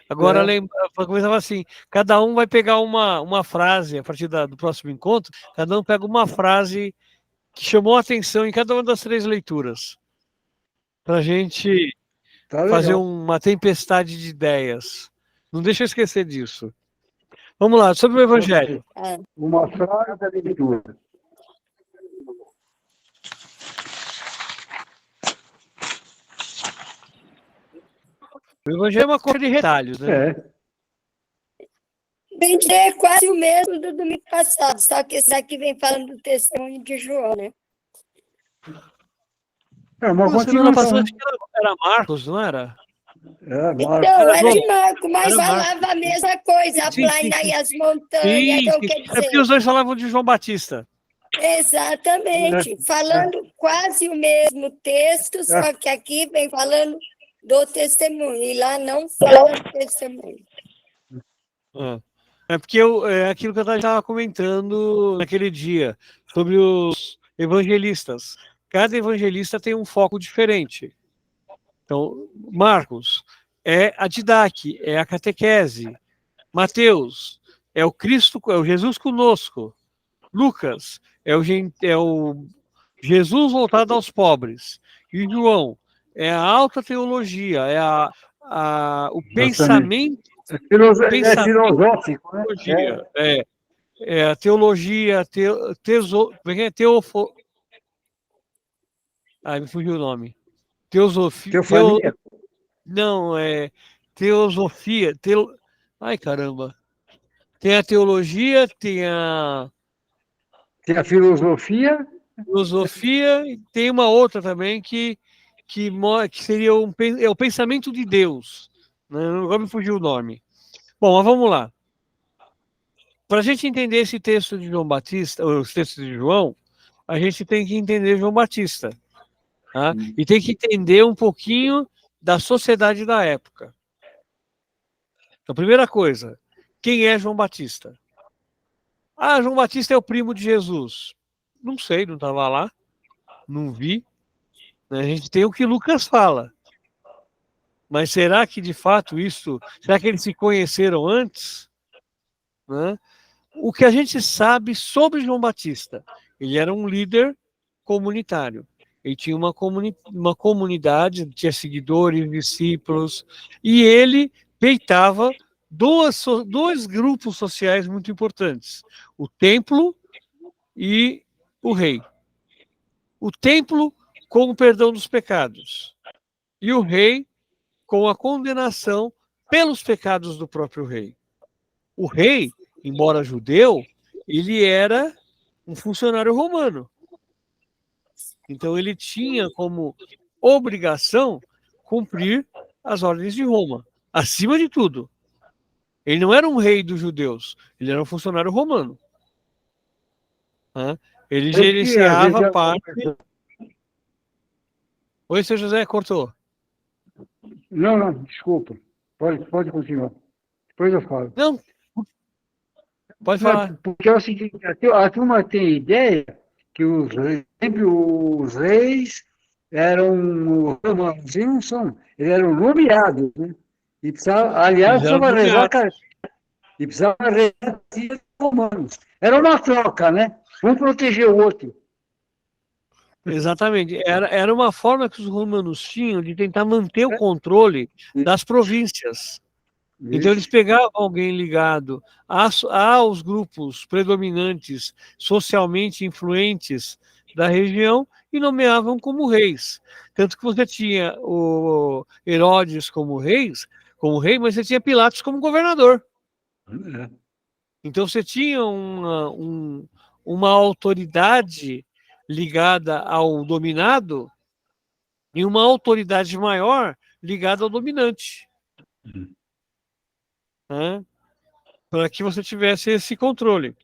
Agora, começava assim, cada um vai pegar uma frase, a partir do próximo encontro, cada um pega uma frase que chamou a atenção em cada uma das 3 leituras, para a gente fazer uma tempestade de ideias. Não deixa eu esquecer disso. Vamos lá, sobre o Evangelho. Uma frase da leitura. O evangelho é uma coisa de retalhos, né? É. Bem dizer, é quase o mesmo do domingo passado, só que esse aqui vem falando do testemunho de João, né? É uma Na semana continuação. passada acho que era Marcos, não era? É, Então, Marcos. era de Marco, mas Era falava a mesma coisa, Sim, sim, aplanar sim. e as montanhas, Sim, então sim. quer É porque dizer, os dois falavam de João Batista. exatamente, falando quase o mesmo texto, só que aqui vem falando do testemunho, e lá não fala do testemunho. É porque é aquilo que eu estava comentando naquele dia, sobre os evangelistas. Cada evangelista tem um foco diferente. Então, Marcos é a didaque, é a catequese. Mateus é o Cristo, é o Jesus conosco. Lucas é o Jesus voltado aos pobres. E João é a alta teologia, é o pensamento. É Pensamento filosófico, né? teologia. É a teologia, teofo... me fugiu o nome. Teofania. Não, é teosofia. Ai, caramba. Tem a teologia, tem a Tem a filosofia. filosofia, e tem uma outra também que seria o pensamento de Deus. Né? Agora me fugiu o nome. Bom, mas vamos lá. Para a gente entender esse texto de João Batista, os textos de João, a gente tem que entender João Batista. Tá? E tem que entender um pouquinho da sociedade da época. Então, primeira coisa, quem é João Batista? João Batista é o primo de Jesus. Não sei, não estava lá, não vi. A gente tem o que Lucas fala. Mas será que de fato isso... Será que eles se conheceram antes? Né? O que a gente sabe sobre João Batista? Ele era um líder comunitário. Ele tinha uma comunidade, tinha seguidores, discípulos, e ele peitava dois grupos sociais muito importantes: o templo e o rei. O templo com o perdão dos pecados, e o rei com a condenação pelos pecados do próprio rei. O rei, embora judeu, ele era um funcionário romano. Então ele tinha como obrigação cumprir as ordens de Roma, acima de tudo. Ele não era um rei dos judeus, ele era um funcionário romano. Ele gerenciava a parte... Oi, seu José, cortou. Não, desculpa. Pode continuar. Depois eu falo. Não, pode falar. Porque é o seguinte, a turma tem ideia que sempre os reis eram romanos, e não são. Eles eram nomeados, né? E precisava rezar com romanos. Era uma troca, né? Um proteger o outro. Exatamente. Era uma forma que os romanos tinham de tentar manter o controle das províncias. Então eles pegavam alguém ligado aos grupos predominantes, socialmente influentes da região e nomeavam como reis. Tanto que você tinha o Herodes como rei, mas você tinha Pilatos como governador. Então você tinha uma autoridade ligada ao dominado e uma autoridade maior ligada ao dominante. Né? Para que você tivesse esse controle.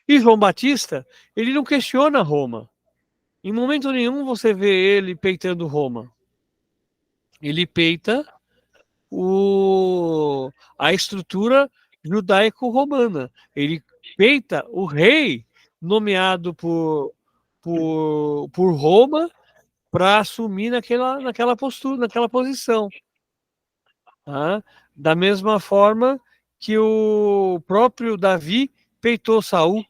E João Batista, ele não questiona Roma. Em momento nenhum você vê ele peitando Roma. Ele peita a estrutura judaico-romana. Ele peita o rei nomeado por Roma para assumir naquela postura, naquela posição. Tá? Da mesma forma que o próprio Davi peitou Saul,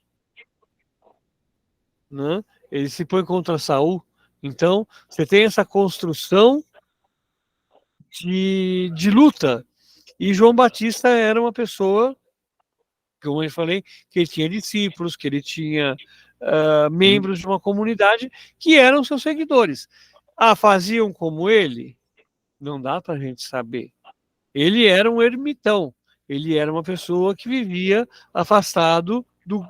né? Ele se põe contra Saul. Então, você tem essa construção de luta. E João Batista era uma pessoa, como eu falei, que ele tinha discípulos, que ele tinha membros de uma comunidade que eram seus seguidores. Faziam como ele? Não dá para a gente saber. Ele era um ermitão, ele era uma pessoa que vivia afastado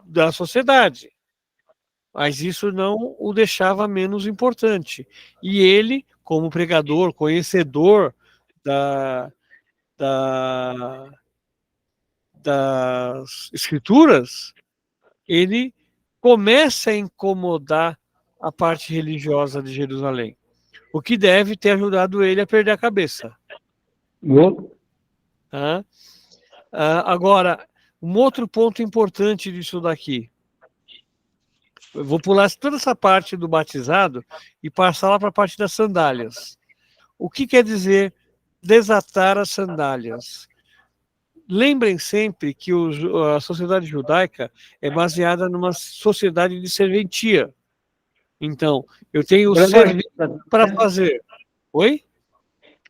da sociedade. Mas isso não o deixava menos importante. E ele, como pregador, conhecedor das escrituras, ele começa a incomodar a parte religiosa de Jerusalém, o que deve ter ajudado ele a perder a cabeça. Tá? Agora, um outro ponto importante disso daqui. Eu vou pular toda essa parte do batizado e passar lá para a parte das sandálias. O que quer dizer desatar as sandálias? Lembrem sempre que a sociedade judaica é baseada numa sociedade de serventia. Então, eu tenho serviço para fazer. Oi?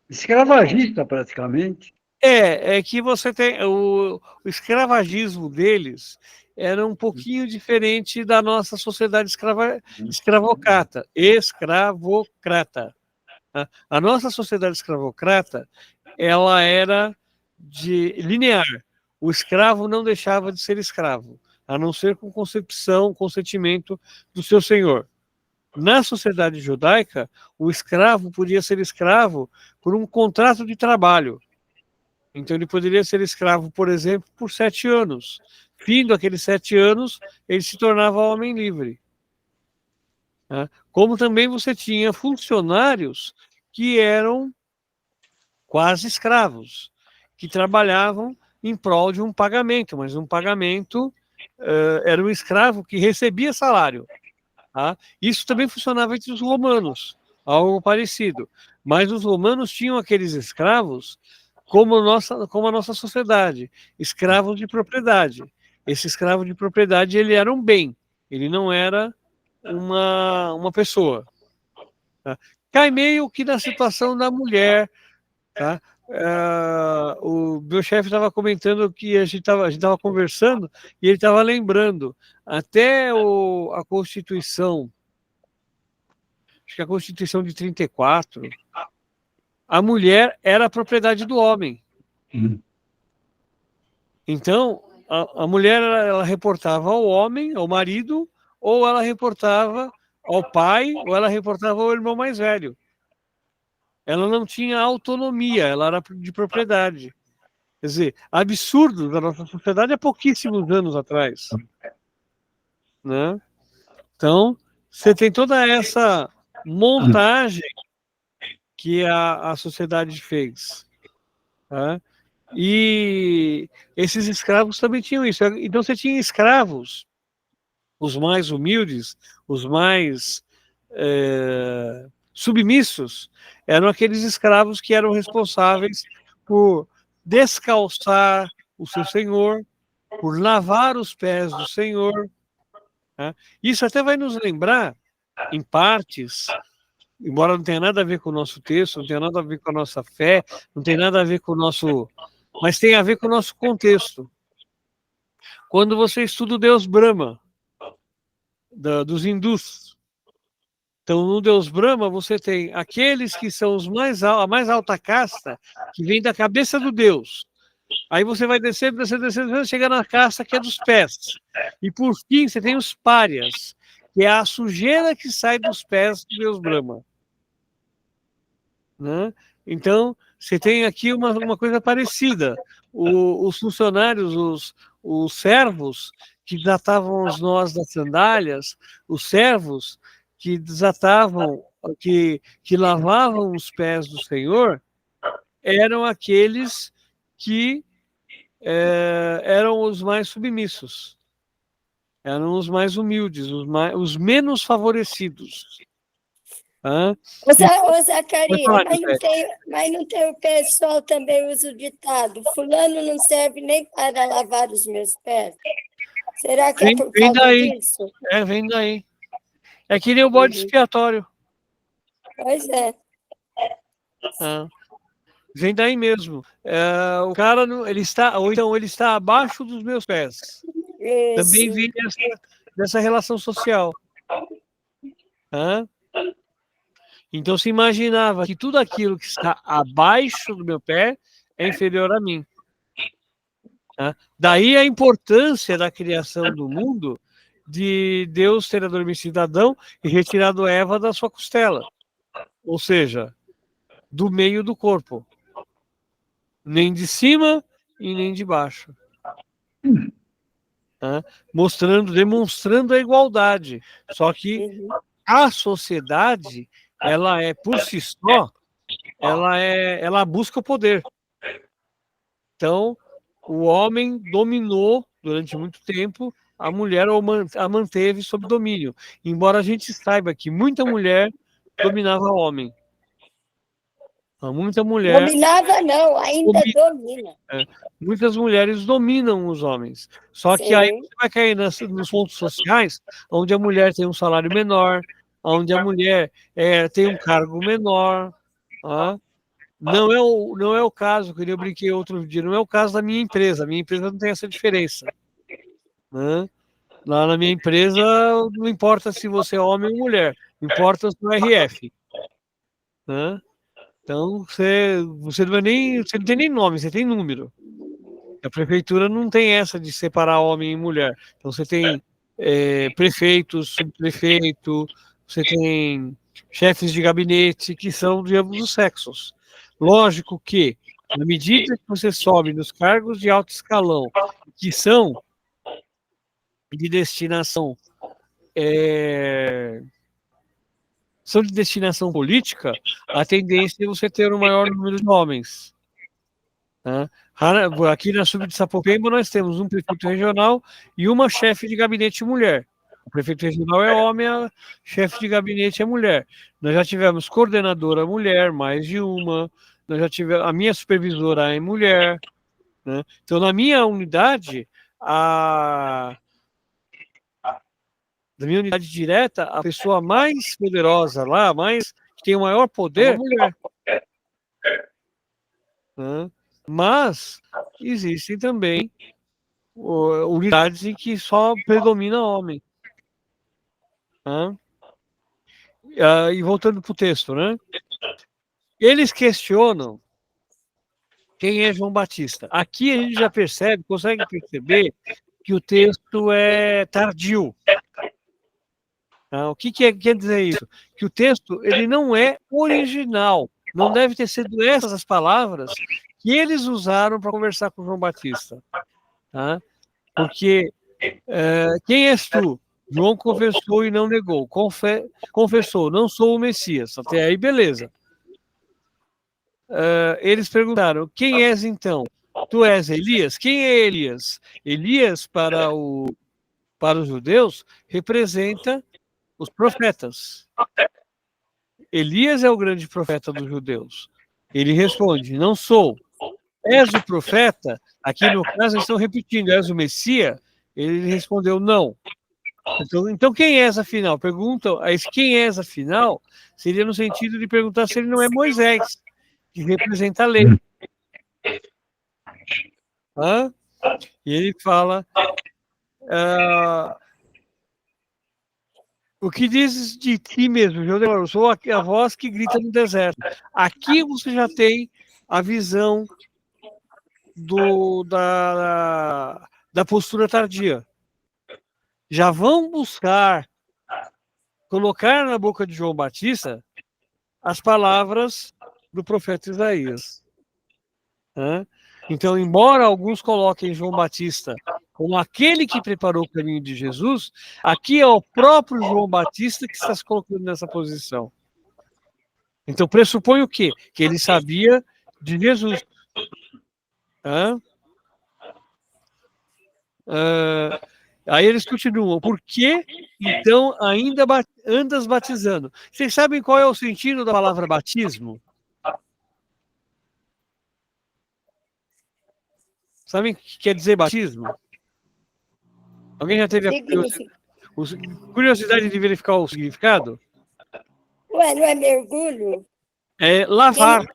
Escravagista, praticamente. É que você tem... O escravagismo deles era um pouquinho diferente da nossa sociedade escravocrata. A nossa sociedade escravocrata, ela era linear. O escravo não deixava de ser escravo, a não ser com consentimento do seu senhor. Na sociedade judaica, o escravo podia ser escravo por um contrato de trabalho. Então, ele poderia ser escravo, por exemplo, por 7 anos. Findo aqueles 7 anos, ele se tornava homem livre. Como também você tinha funcionários que eram quase escravos, que trabalhavam em prol de um pagamento, mas um pagamento era um escravo que recebia salário. Tá? Isso também funcionava entre os romanos, algo parecido. Mas os romanos tinham aqueles escravos como a nossa sociedade, escravos de propriedade. Esse escravo de propriedade, ele era um bem, ele não era uma pessoa. Tá? Cai meio que na situação da mulher. Tá? O meu chefe estava comentando que a gente estava conversando e ele estava lembrando até a Constituição, acho que a Constituição de 34, a mulher era a propriedade do homem. Então, a mulher ela reportava ao homem, ao marido, ou ela reportava ao pai, ou ela reportava ao irmão mais velho. Ela não tinha autonomia, ela era de propriedade. Quer dizer, absurdo da nossa sociedade há pouquíssimos anos atrás. Né? Então, você tem toda essa montagem que a sociedade fez. Tá? E esses escravos também tinham isso. Então, você tinha escravos, os mais humildes, os mais submissos, eram aqueles escravos que eram responsáveis por descalçar o seu senhor, por lavar os pés do senhor. Tá? Isso até vai nos lembrar, em partes, embora não tenha nada a ver com o nosso texto, não tenha nada a ver com a nossa fé, não tem nada a ver com o nosso... mas tem a ver com o nosso contexto. Quando você estuda o Deus Brahma, dos hindus, então, no Deus Brahma, você tem aqueles que são a mais alta casta, que vem da cabeça do Deus. Aí você vai descendo, chega na casta que é dos pés. E, por fim, você tem os párias, que é a sujeira que sai dos pés do Deus Brahma. Né? Então, você tem aqui uma coisa parecida. Os funcionários, os servos, que desatavam os nós das sandálias, os servos que desatavam, que lavavam os pés do Senhor, eram aqueles que eram os mais submissos, eram os mais humildes, os menos favorecidos. Ô Zacarias, mas não tem o pessoal também usa o ditado, fulano não serve nem para lavar os meus pés. Será que é por causa disso? Vem daí. É que nem o bode expiatório. Pois é. Vem daí mesmo. O cara, ele está abaixo dos meus pés. Isso. Também vem dessa relação social. Então se imaginava que tudo aquilo que está abaixo do meu pé é inferior a mim. Tá? Daí a importância da criação do mundo, de Deus ter adormecido Adão e retirado Eva da sua costela. Ou seja, do meio do corpo. Nem de cima e nem de baixo. Tá? Demonstrando a igualdade. Só que a sociedade, ela é por si só, ela busca o poder. Então, o homem dominou durante muito tempo, a mulher a manteve sob domínio. Embora a gente saiba que muita mulher dominava o homem. Muita mulher. Dominava não, ainda domina. Muitas mulheres dominam os homens. Só que aí você vai cair nos pontos sociais, onde a mulher tem um salário menor, onde a mulher tem um cargo menor. Tá? Não é o caso, que eu brinquei outro dia, não é o caso da minha empresa. A minha empresa não tem essa diferença. Né? Lá na minha empresa, não importa se você é homem ou mulher, importa o seu RF. Né? Então, você não tem nem nome, você tem número. A prefeitura não tem essa de separar homem e mulher. Então, você tem prefeitos, subprefeito, você tem chefes de gabinete que são de ambos os sexos. Lógico que, na medida que você sobe nos cargos de alto escalão, que são de destinação política, a tendência é você ter um maior número de homens. Tá? Aqui na Sub de Sapopemba nós temos um prefeito regional e uma chefe de gabinete mulher. O prefeito regional é homem, a chefe de gabinete é mulher. Nós já tivemos coordenadora mulher, mais de uma. Nós já tivemos, a minha supervisora é mulher. Né? Então, na minha unidade, da minha unidade direta, a pessoa mais poderosa lá, que tem o maior poder, é a mulher. Né? Mas existem também unidades em que só predomina homem. Né? E voltando para o texto, né? Eles questionam quem é João Batista. Aqui a gente já consegue perceber que o texto é tardio. O que quer dizer isso? Que o texto ele não é original. Não deve ter sido essas as palavras que eles usaram para conversar com João Batista. Tá? Porque quem és tu? João confessou e não negou. Confessou, não sou o Messias. Até aí, beleza. Eles perguntaram, quem és então? Tu és Elias? Quem é Elias? Elias, para os judeus, representa os profetas. Elias é o grande profeta dos judeus. Ele responde, não sou. És o profeta? Aqui no caso eles estão repetindo, és o Messias? Ele respondeu, não. Então quem és afinal? Perguntam, quem és afinal? Seria no sentido de perguntar se ele não é Moisés, que representa a lei. E ele fala, o que dizes de ti mesmo? Eu sou a voz que grita no deserto. Aqui você já tem a visão da postura tardia. Já vão buscar colocar na boca de João Batista as palavras do profeta Isaías. Então, embora alguns coloquem João Batista como aquele que preparou o caminho de Jesus, aqui é o próprio João Batista que está se colocando nessa posição. Então, pressupõe o quê? Que ele sabia de Jesus. Aí eles continuam. Por que, então, ainda andas batizando? Vocês sabem qual é o sentido da palavra batismo? Sabem o que quer dizer batismo? Alguém já teve a curiosidade de verificar o significado? Ué, não é mergulho? É lavar.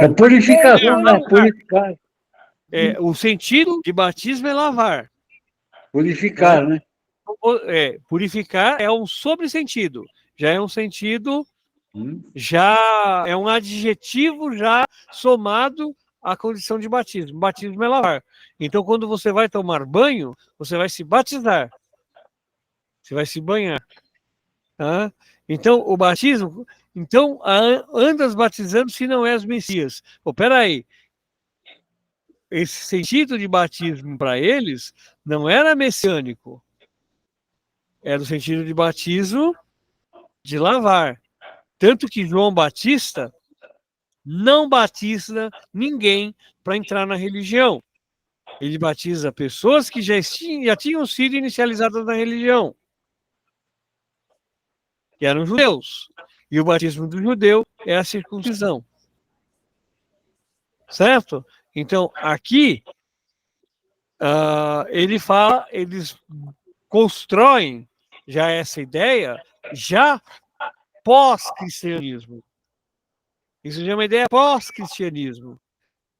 É purificação, né? Purificar. O sentido de batismo é lavar. Purificar, né? Purificar é um sobressentido. Já é um sentido já é um adjetivo já somado à condição de batismo. Batismo é lavar. Então, quando você vai tomar banho, você vai se batizar. Você vai se banhar. Tá? Então, o batismo... Então, andas batizando se não és Messias. Pô, peraí. Esse sentido de batismo para eles não era messiânico. Era o sentido de batismo de lavar. Tanto que João Batista não batiza ninguém para entrar na religião. Ele batiza pessoas que já tinham sido inicializadas na religião, que eram judeus. E o batismo do judeu é a circuncisão. Certo? Então, aqui, eles constroem já essa ideia, já pós-cristianismo. Isso já é uma ideia pós-cristianismo,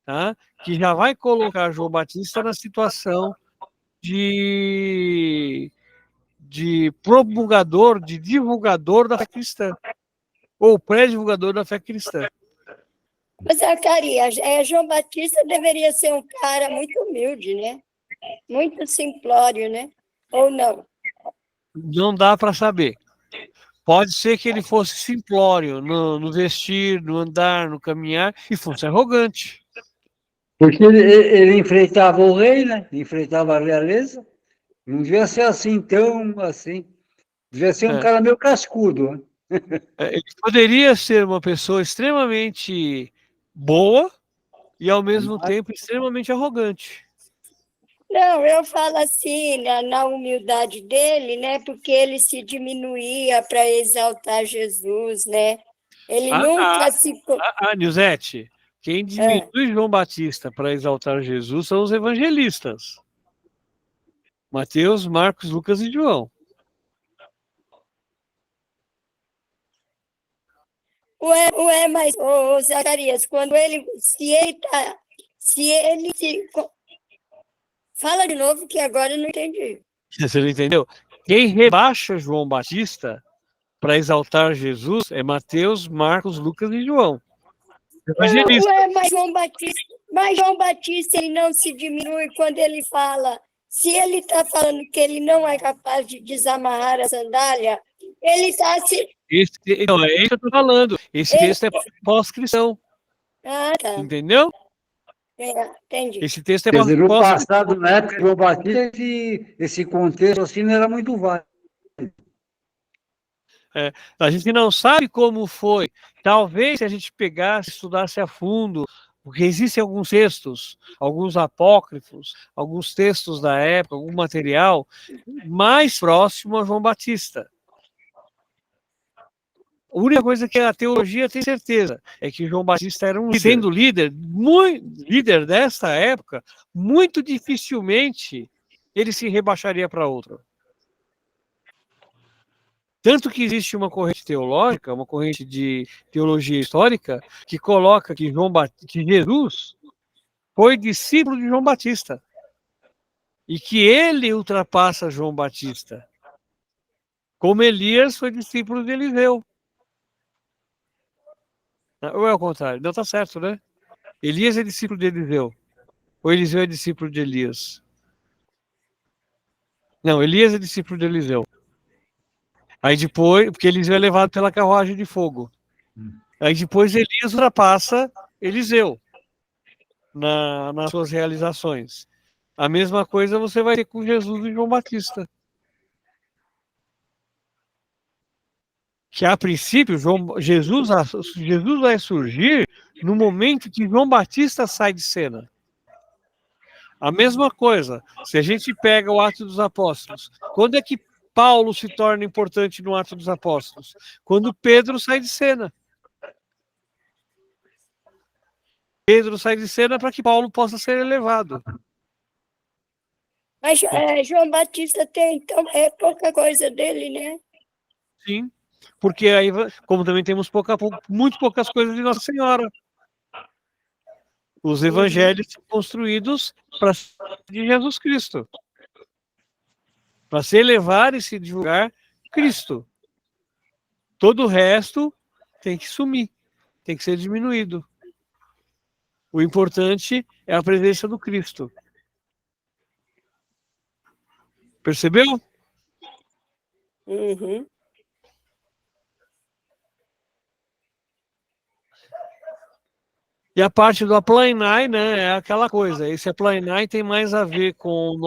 tá? Que já vai colocar João Batista na situação de promulgador, de divulgador da fé cristã, ou pré-divulgador da fé cristã. Mas, Zacarias, João Batista deveria ser um cara muito humilde, né? Muito simplório, né? Ou não? Não dá para saber. Pode ser que ele fosse simplório no vestir, no andar, no caminhar, e fosse arrogante. Porque ele enfrentava o rei, né? Enfrentava a realeza. Não devia ser assim, tão assim. Devia ser um cara meio cascudo. Né? Ele poderia ser uma pessoa extremamente boa e, ao mesmo tempo, extremamente arrogante. Não, eu falo assim, na humildade dele, né? Porque ele se diminuía para exaltar Jesus, né? Ele nunca se... Nilzete, quem diminui João Batista para exaltar Jesus são os evangelistas. Mateus, Marcos, Lucas e João. Mas, Zacarias, quando ele... Fala de novo, que agora eu não entendi. Você não entendeu? Quem rebaixa João Batista para exaltar Jesus é Mateus, Marcos, Lucas e João. Mas João Batista ele não se diminui quando ele fala. Se ele está falando que ele não é capaz de desamarrar a sandália, ele está se... Então, é isso que eu estou falando. Esse texto é pós-cristão. Ah, tá. Entendeu? Entendi. Esse texto é Quer dizer, no passado, na época de João Batista, esse contexto assim não era muito válido. A gente não sabe como foi. Talvez se a gente pegasse, estudasse a fundo, porque existem alguns textos, alguns apócrifos, alguns textos da época, algum material mais próximo a João Batista. A única coisa que a teologia tem certeza é que João Batista era sendo líder, líder desta época, muito dificilmente ele se rebaixaria para outro. Tanto que existe uma corrente teológica, uma corrente de teologia histórica, que coloca que Jesus foi discípulo de João Batista. E que ele ultrapassa João Batista. Como Elias foi discípulo de Eliseu. Ou é o contrário? Não, tá certo, né? Elias é discípulo de Eliseu. Ou Eliseu é discípulo de Elias? Não, Elias é discípulo de Eliseu. Aí depois, porque Eliseu é levado pela carruagem de fogo. Aí depois Elias ultrapassa Eliseu nas suas realizações. A mesma coisa você vai ter com Jesus e João Batista. Que a princípio, Jesus vai surgir no momento que João Batista sai de cena. A mesma coisa, se a gente pega o Atos dos Apóstolos, quando é que Paulo se torna importante no Atos dos Apóstolos? Quando Pedro sai de cena. Pedro sai de cena para que Paulo possa ser elevado. Mas João Batista tem, então, é pouca coisa dele, né? Sim, porque aí, como também temos muito poucas coisas de Nossa Senhora. Os evangelhos são construídos para de Jesus Cristo. Para se elevar e se divulgar Cristo. Todo o resto tem que sumir, tem que ser diminuído. O importante é a presença do Cristo. Percebeu? Uhum. E a parte do aplainai, né, é aquela coisa. Esse aplainai tem mais a ver com os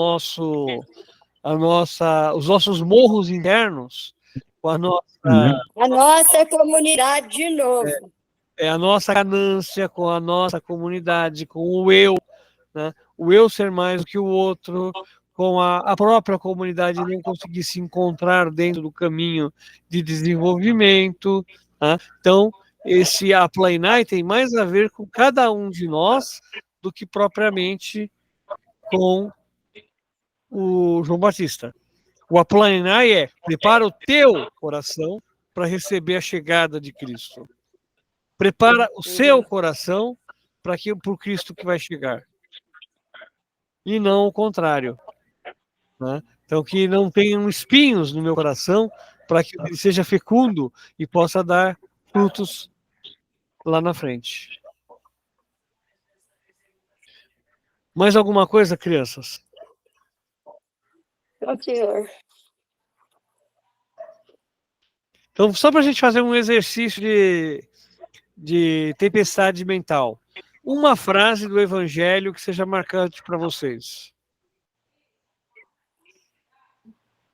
nossos morros internos, com a A nossa comunidade de novo. a nossa ganância, com a nossa comunidade, com o eu, né? O eu ser mais do que o outro, com a própria comunidade não conseguir se encontrar dentro do caminho de desenvolvimento, né? Então, esse aplainai tem mais a ver com cada um de nós do que propriamente com o João Batista. O aplainai é: prepara o teu coração para receber a chegada de Cristo. Prepara o seu coração para o Cristo que vai chegar. E não o contrário. Né? Então, que não tenham espinhos no meu coração, para que ele seja fecundo e possa dar frutos lá na frente. Mais alguma coisa, crianças? Ó, Senhor. Então, só para a gente fazer um exercício de tempestade mental. Uma frase do Evangelho que seja marcante para vocês.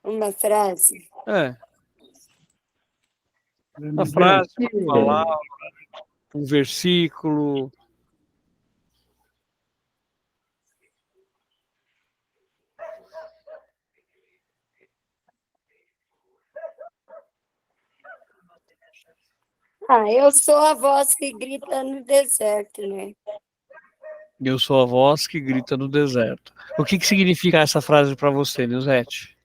Uma frase. Uma frase, uma palavra, um versículo. Eu sou a voz que grita no deserto, né? Eu sou a voz que grita no deserto. O que significa essa frase para você, Nilzete?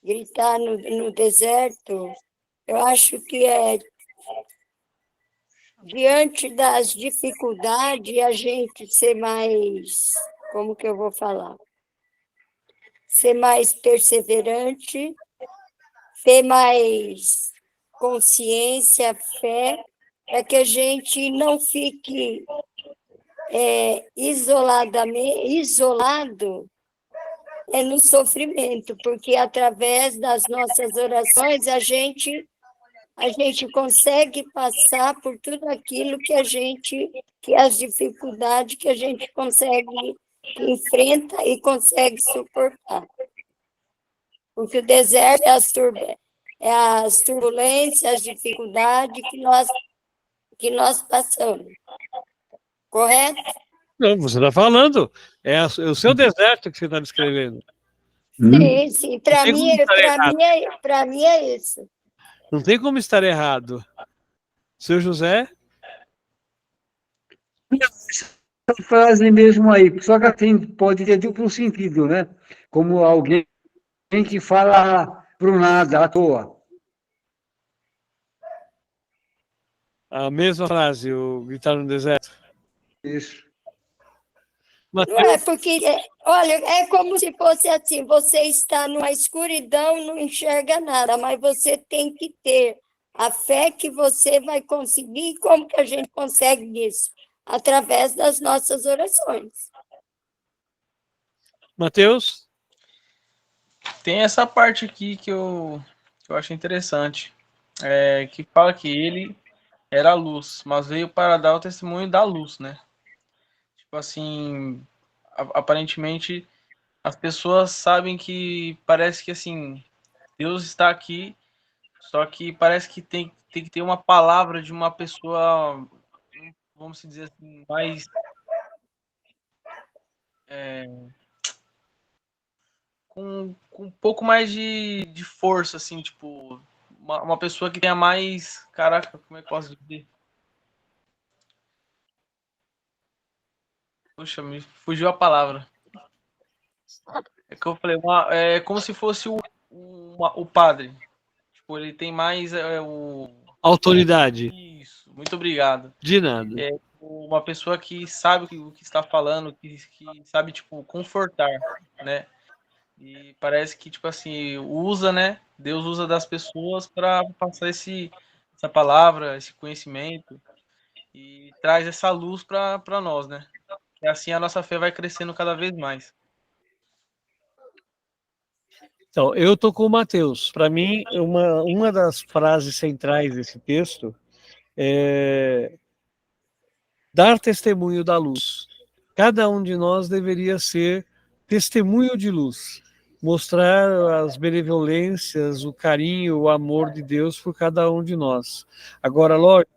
Gritar no deserto, eu acho que é diante das dificuldades a gente ser mais, como que eu vou falar? Ser mais perseverante, ter mais consciência, fé, para que a gente não fique isolado no sofrimento, porque através das nossas orações a gente consegue passar por tudo aquilo que as dificuldades que a gente consegue, que enfrenta e consegue suportar. Porque o deserto é as turbulências, as dificuldades que nós passamos. Correto? Não, você está falando. É o seu deserto que você está descrevendo. Sim. Para mim é isso. Não tem como estar errado. Seu José? Essa frase mesmo aí, só que pode ter duplo sentido, né? Como alguém que fala pro nada, à toa. A mesma frase, o gritar no deserto. Isso. Mas, Não é porque, olha, é como se fosse assim, você está numa escuridão, não enxerga nada, mas você tem que ter a fé que você vai conseguir. E como que a gente consegue isso? Através das nossas orações. Mateus? Tem essa parte aqui que eu acho interessante, que fala que ele era a luz, mas veio para dar o testemunho da luz, né? Tipo assim, aparentemente as pessoas sabem que parece que assim, Deus está aqui, só que parece que tem que ter uma palavra de uma pessoa, vamos dizer assim, mais com um pouco mais de força, assim, tipo, uma pessoa que tenha mais. Caraca, como é que eu posso dizer? Puxa, me fugiu a palavra. É que eu falei, é como se fosse o padre. Tipo, ele tem mais Autoridade. Isso, muito obrigado. De nada. É uma pessoa que sabe o que está falando, que sabe, tipo, confortar, né? E parece que, tipo assim, usa, né? Deus usa das pessoas para passar essa palavra, esse conhecimento e traz essa luz para nós, né? E assim a nossa fé vai crescendo cada vez mais. Então, eu estou com o Mateus. Para mim, uma das frases centrais desse texto é dar testemunho da luz. Cada um de nós deveria ser testemunho de luz, mostrar as benevolências, o carinho, o amor de Deus por cada um de nós. Agora, lógico,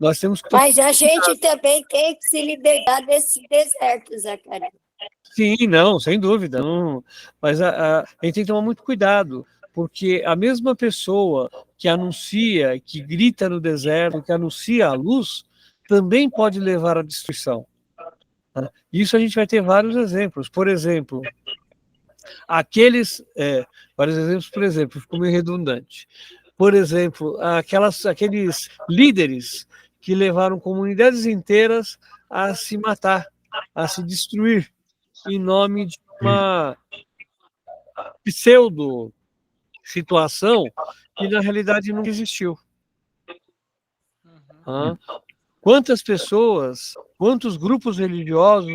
nós temos que... Mas a gente também tem que se libertar desse deserto, Zacarias. Sim, não, sem dúvida. Não, mas a gente tem que tomar muito cuidado, porque a mesma pessoa que anuncia, que grita no deserto, que anuncia a luz, também pode levar à destruição. Isso a gente vai ter vários exemplos. Por exemplo, vários exemplos, por exemplo, ficou meio redundante. Por exemplo, aqueles líderes que levaram comunidades inteiras a se matar, a se destruir, em nome de uma pseudo situação que na realidade não existiu. Quantas pessoas, quantos grupos religiosos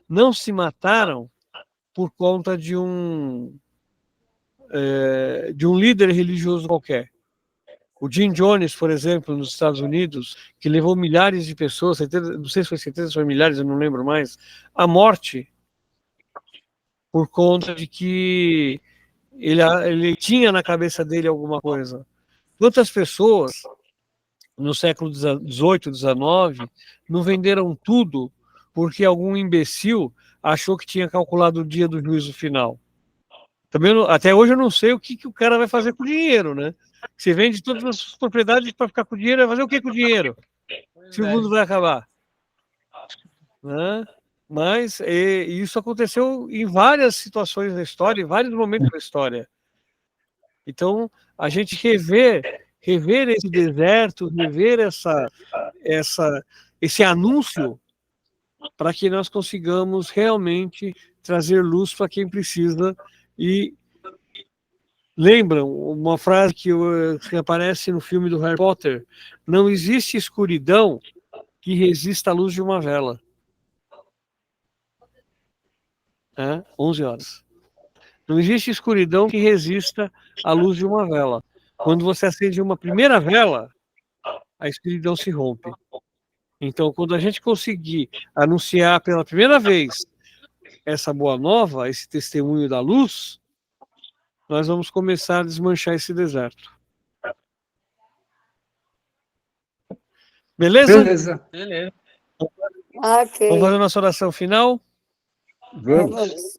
não se mataram por conta de um líder religioso qualquer? O Jim Jones, por exemplo, nos Estados Unidos, que levou milhares de pessoas, não sei se foi centenas, se foi milhares, eu não lembro mais, à morte, por conta de que ele tinha na cabeça dele alguma coisa. Quantas pessoas no século XVIII, XIX, não venderam tudo porque algum imbecil achou que tinha calculado o dia do juízo final? Também até hoje eu não sei o que o cara vai fazer com o dinheiro, né? Você vende todas as suas propriedades para ficar com o dinheiro, vai fazer o que com o dinheiro? Se o mundo vai acabar. Né? Mas isso aconteceu em várias situações da história, em vários momentos da história. Então, a gente rever esse deserto, rever esse anúncio, para que nós consigamos realmente trazer luz para quem precisa. E lembram uma frase que aparece no filme do Harry Potter: não existe escuridão que resista à luz de uma vela. 11 horas. Não existe escuridão que resista à luz de uma vela. Quando você acende uma primeira vela, a escuridão se rompe. Então, quando a gente conseguir anunciar pela primeira vez essa boa nova, esse testemunho da luz, nós vamos começar a desmanchar esse deserto. Beleza? Beleza. Beleza. Ok. Vamos fazer a nossa oração final? Vamos.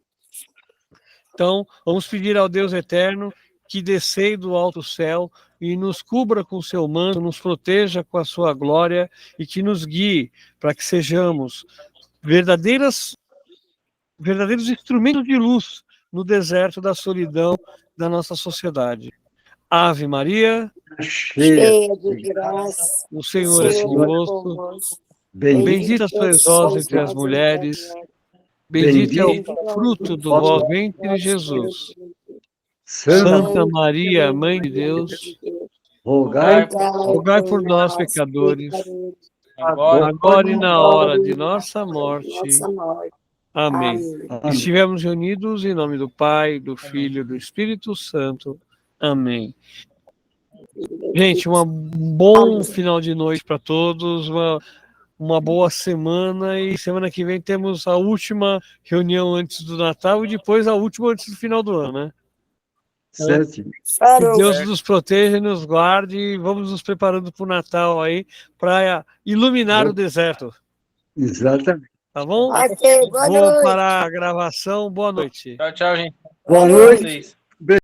Então, vamos pedir ao Deus eterno que descei do alto céu e nos cubra com seu manto, nos proteja com a sua glória e que nos guie para que sejamos verdadeiros instrumentos de luz no deserto da solidão da nossa sociedade. Ave Maria, Cheia de graça, o Senhor é convosco, bendita sois vós entre as mulheres, bendito é o fruto do vosso ventre, Jesus. Santa Maria, Mãe de Deus, rogai por nós, pecadores, Agora, agora e na hora de nossa morte. Amém. Estivemos reunidos em nome do Pai, do Filho e do Espírito Santo. Amém. Gente, um bom final de noite para todos, uma boa semana, e semana que vem temos a última reunião antes do Natal e depois a última antes do final do ano, né? certo. Que Deus nos proteja e nos guarde, e vamos nos preparando para o Natal aí, para iluminar o deserto. Exatamente. Tá bom? Ok, boa Vou noite. parar a gravação. Boa noite. tchau, gente. Boa noite. Vocês.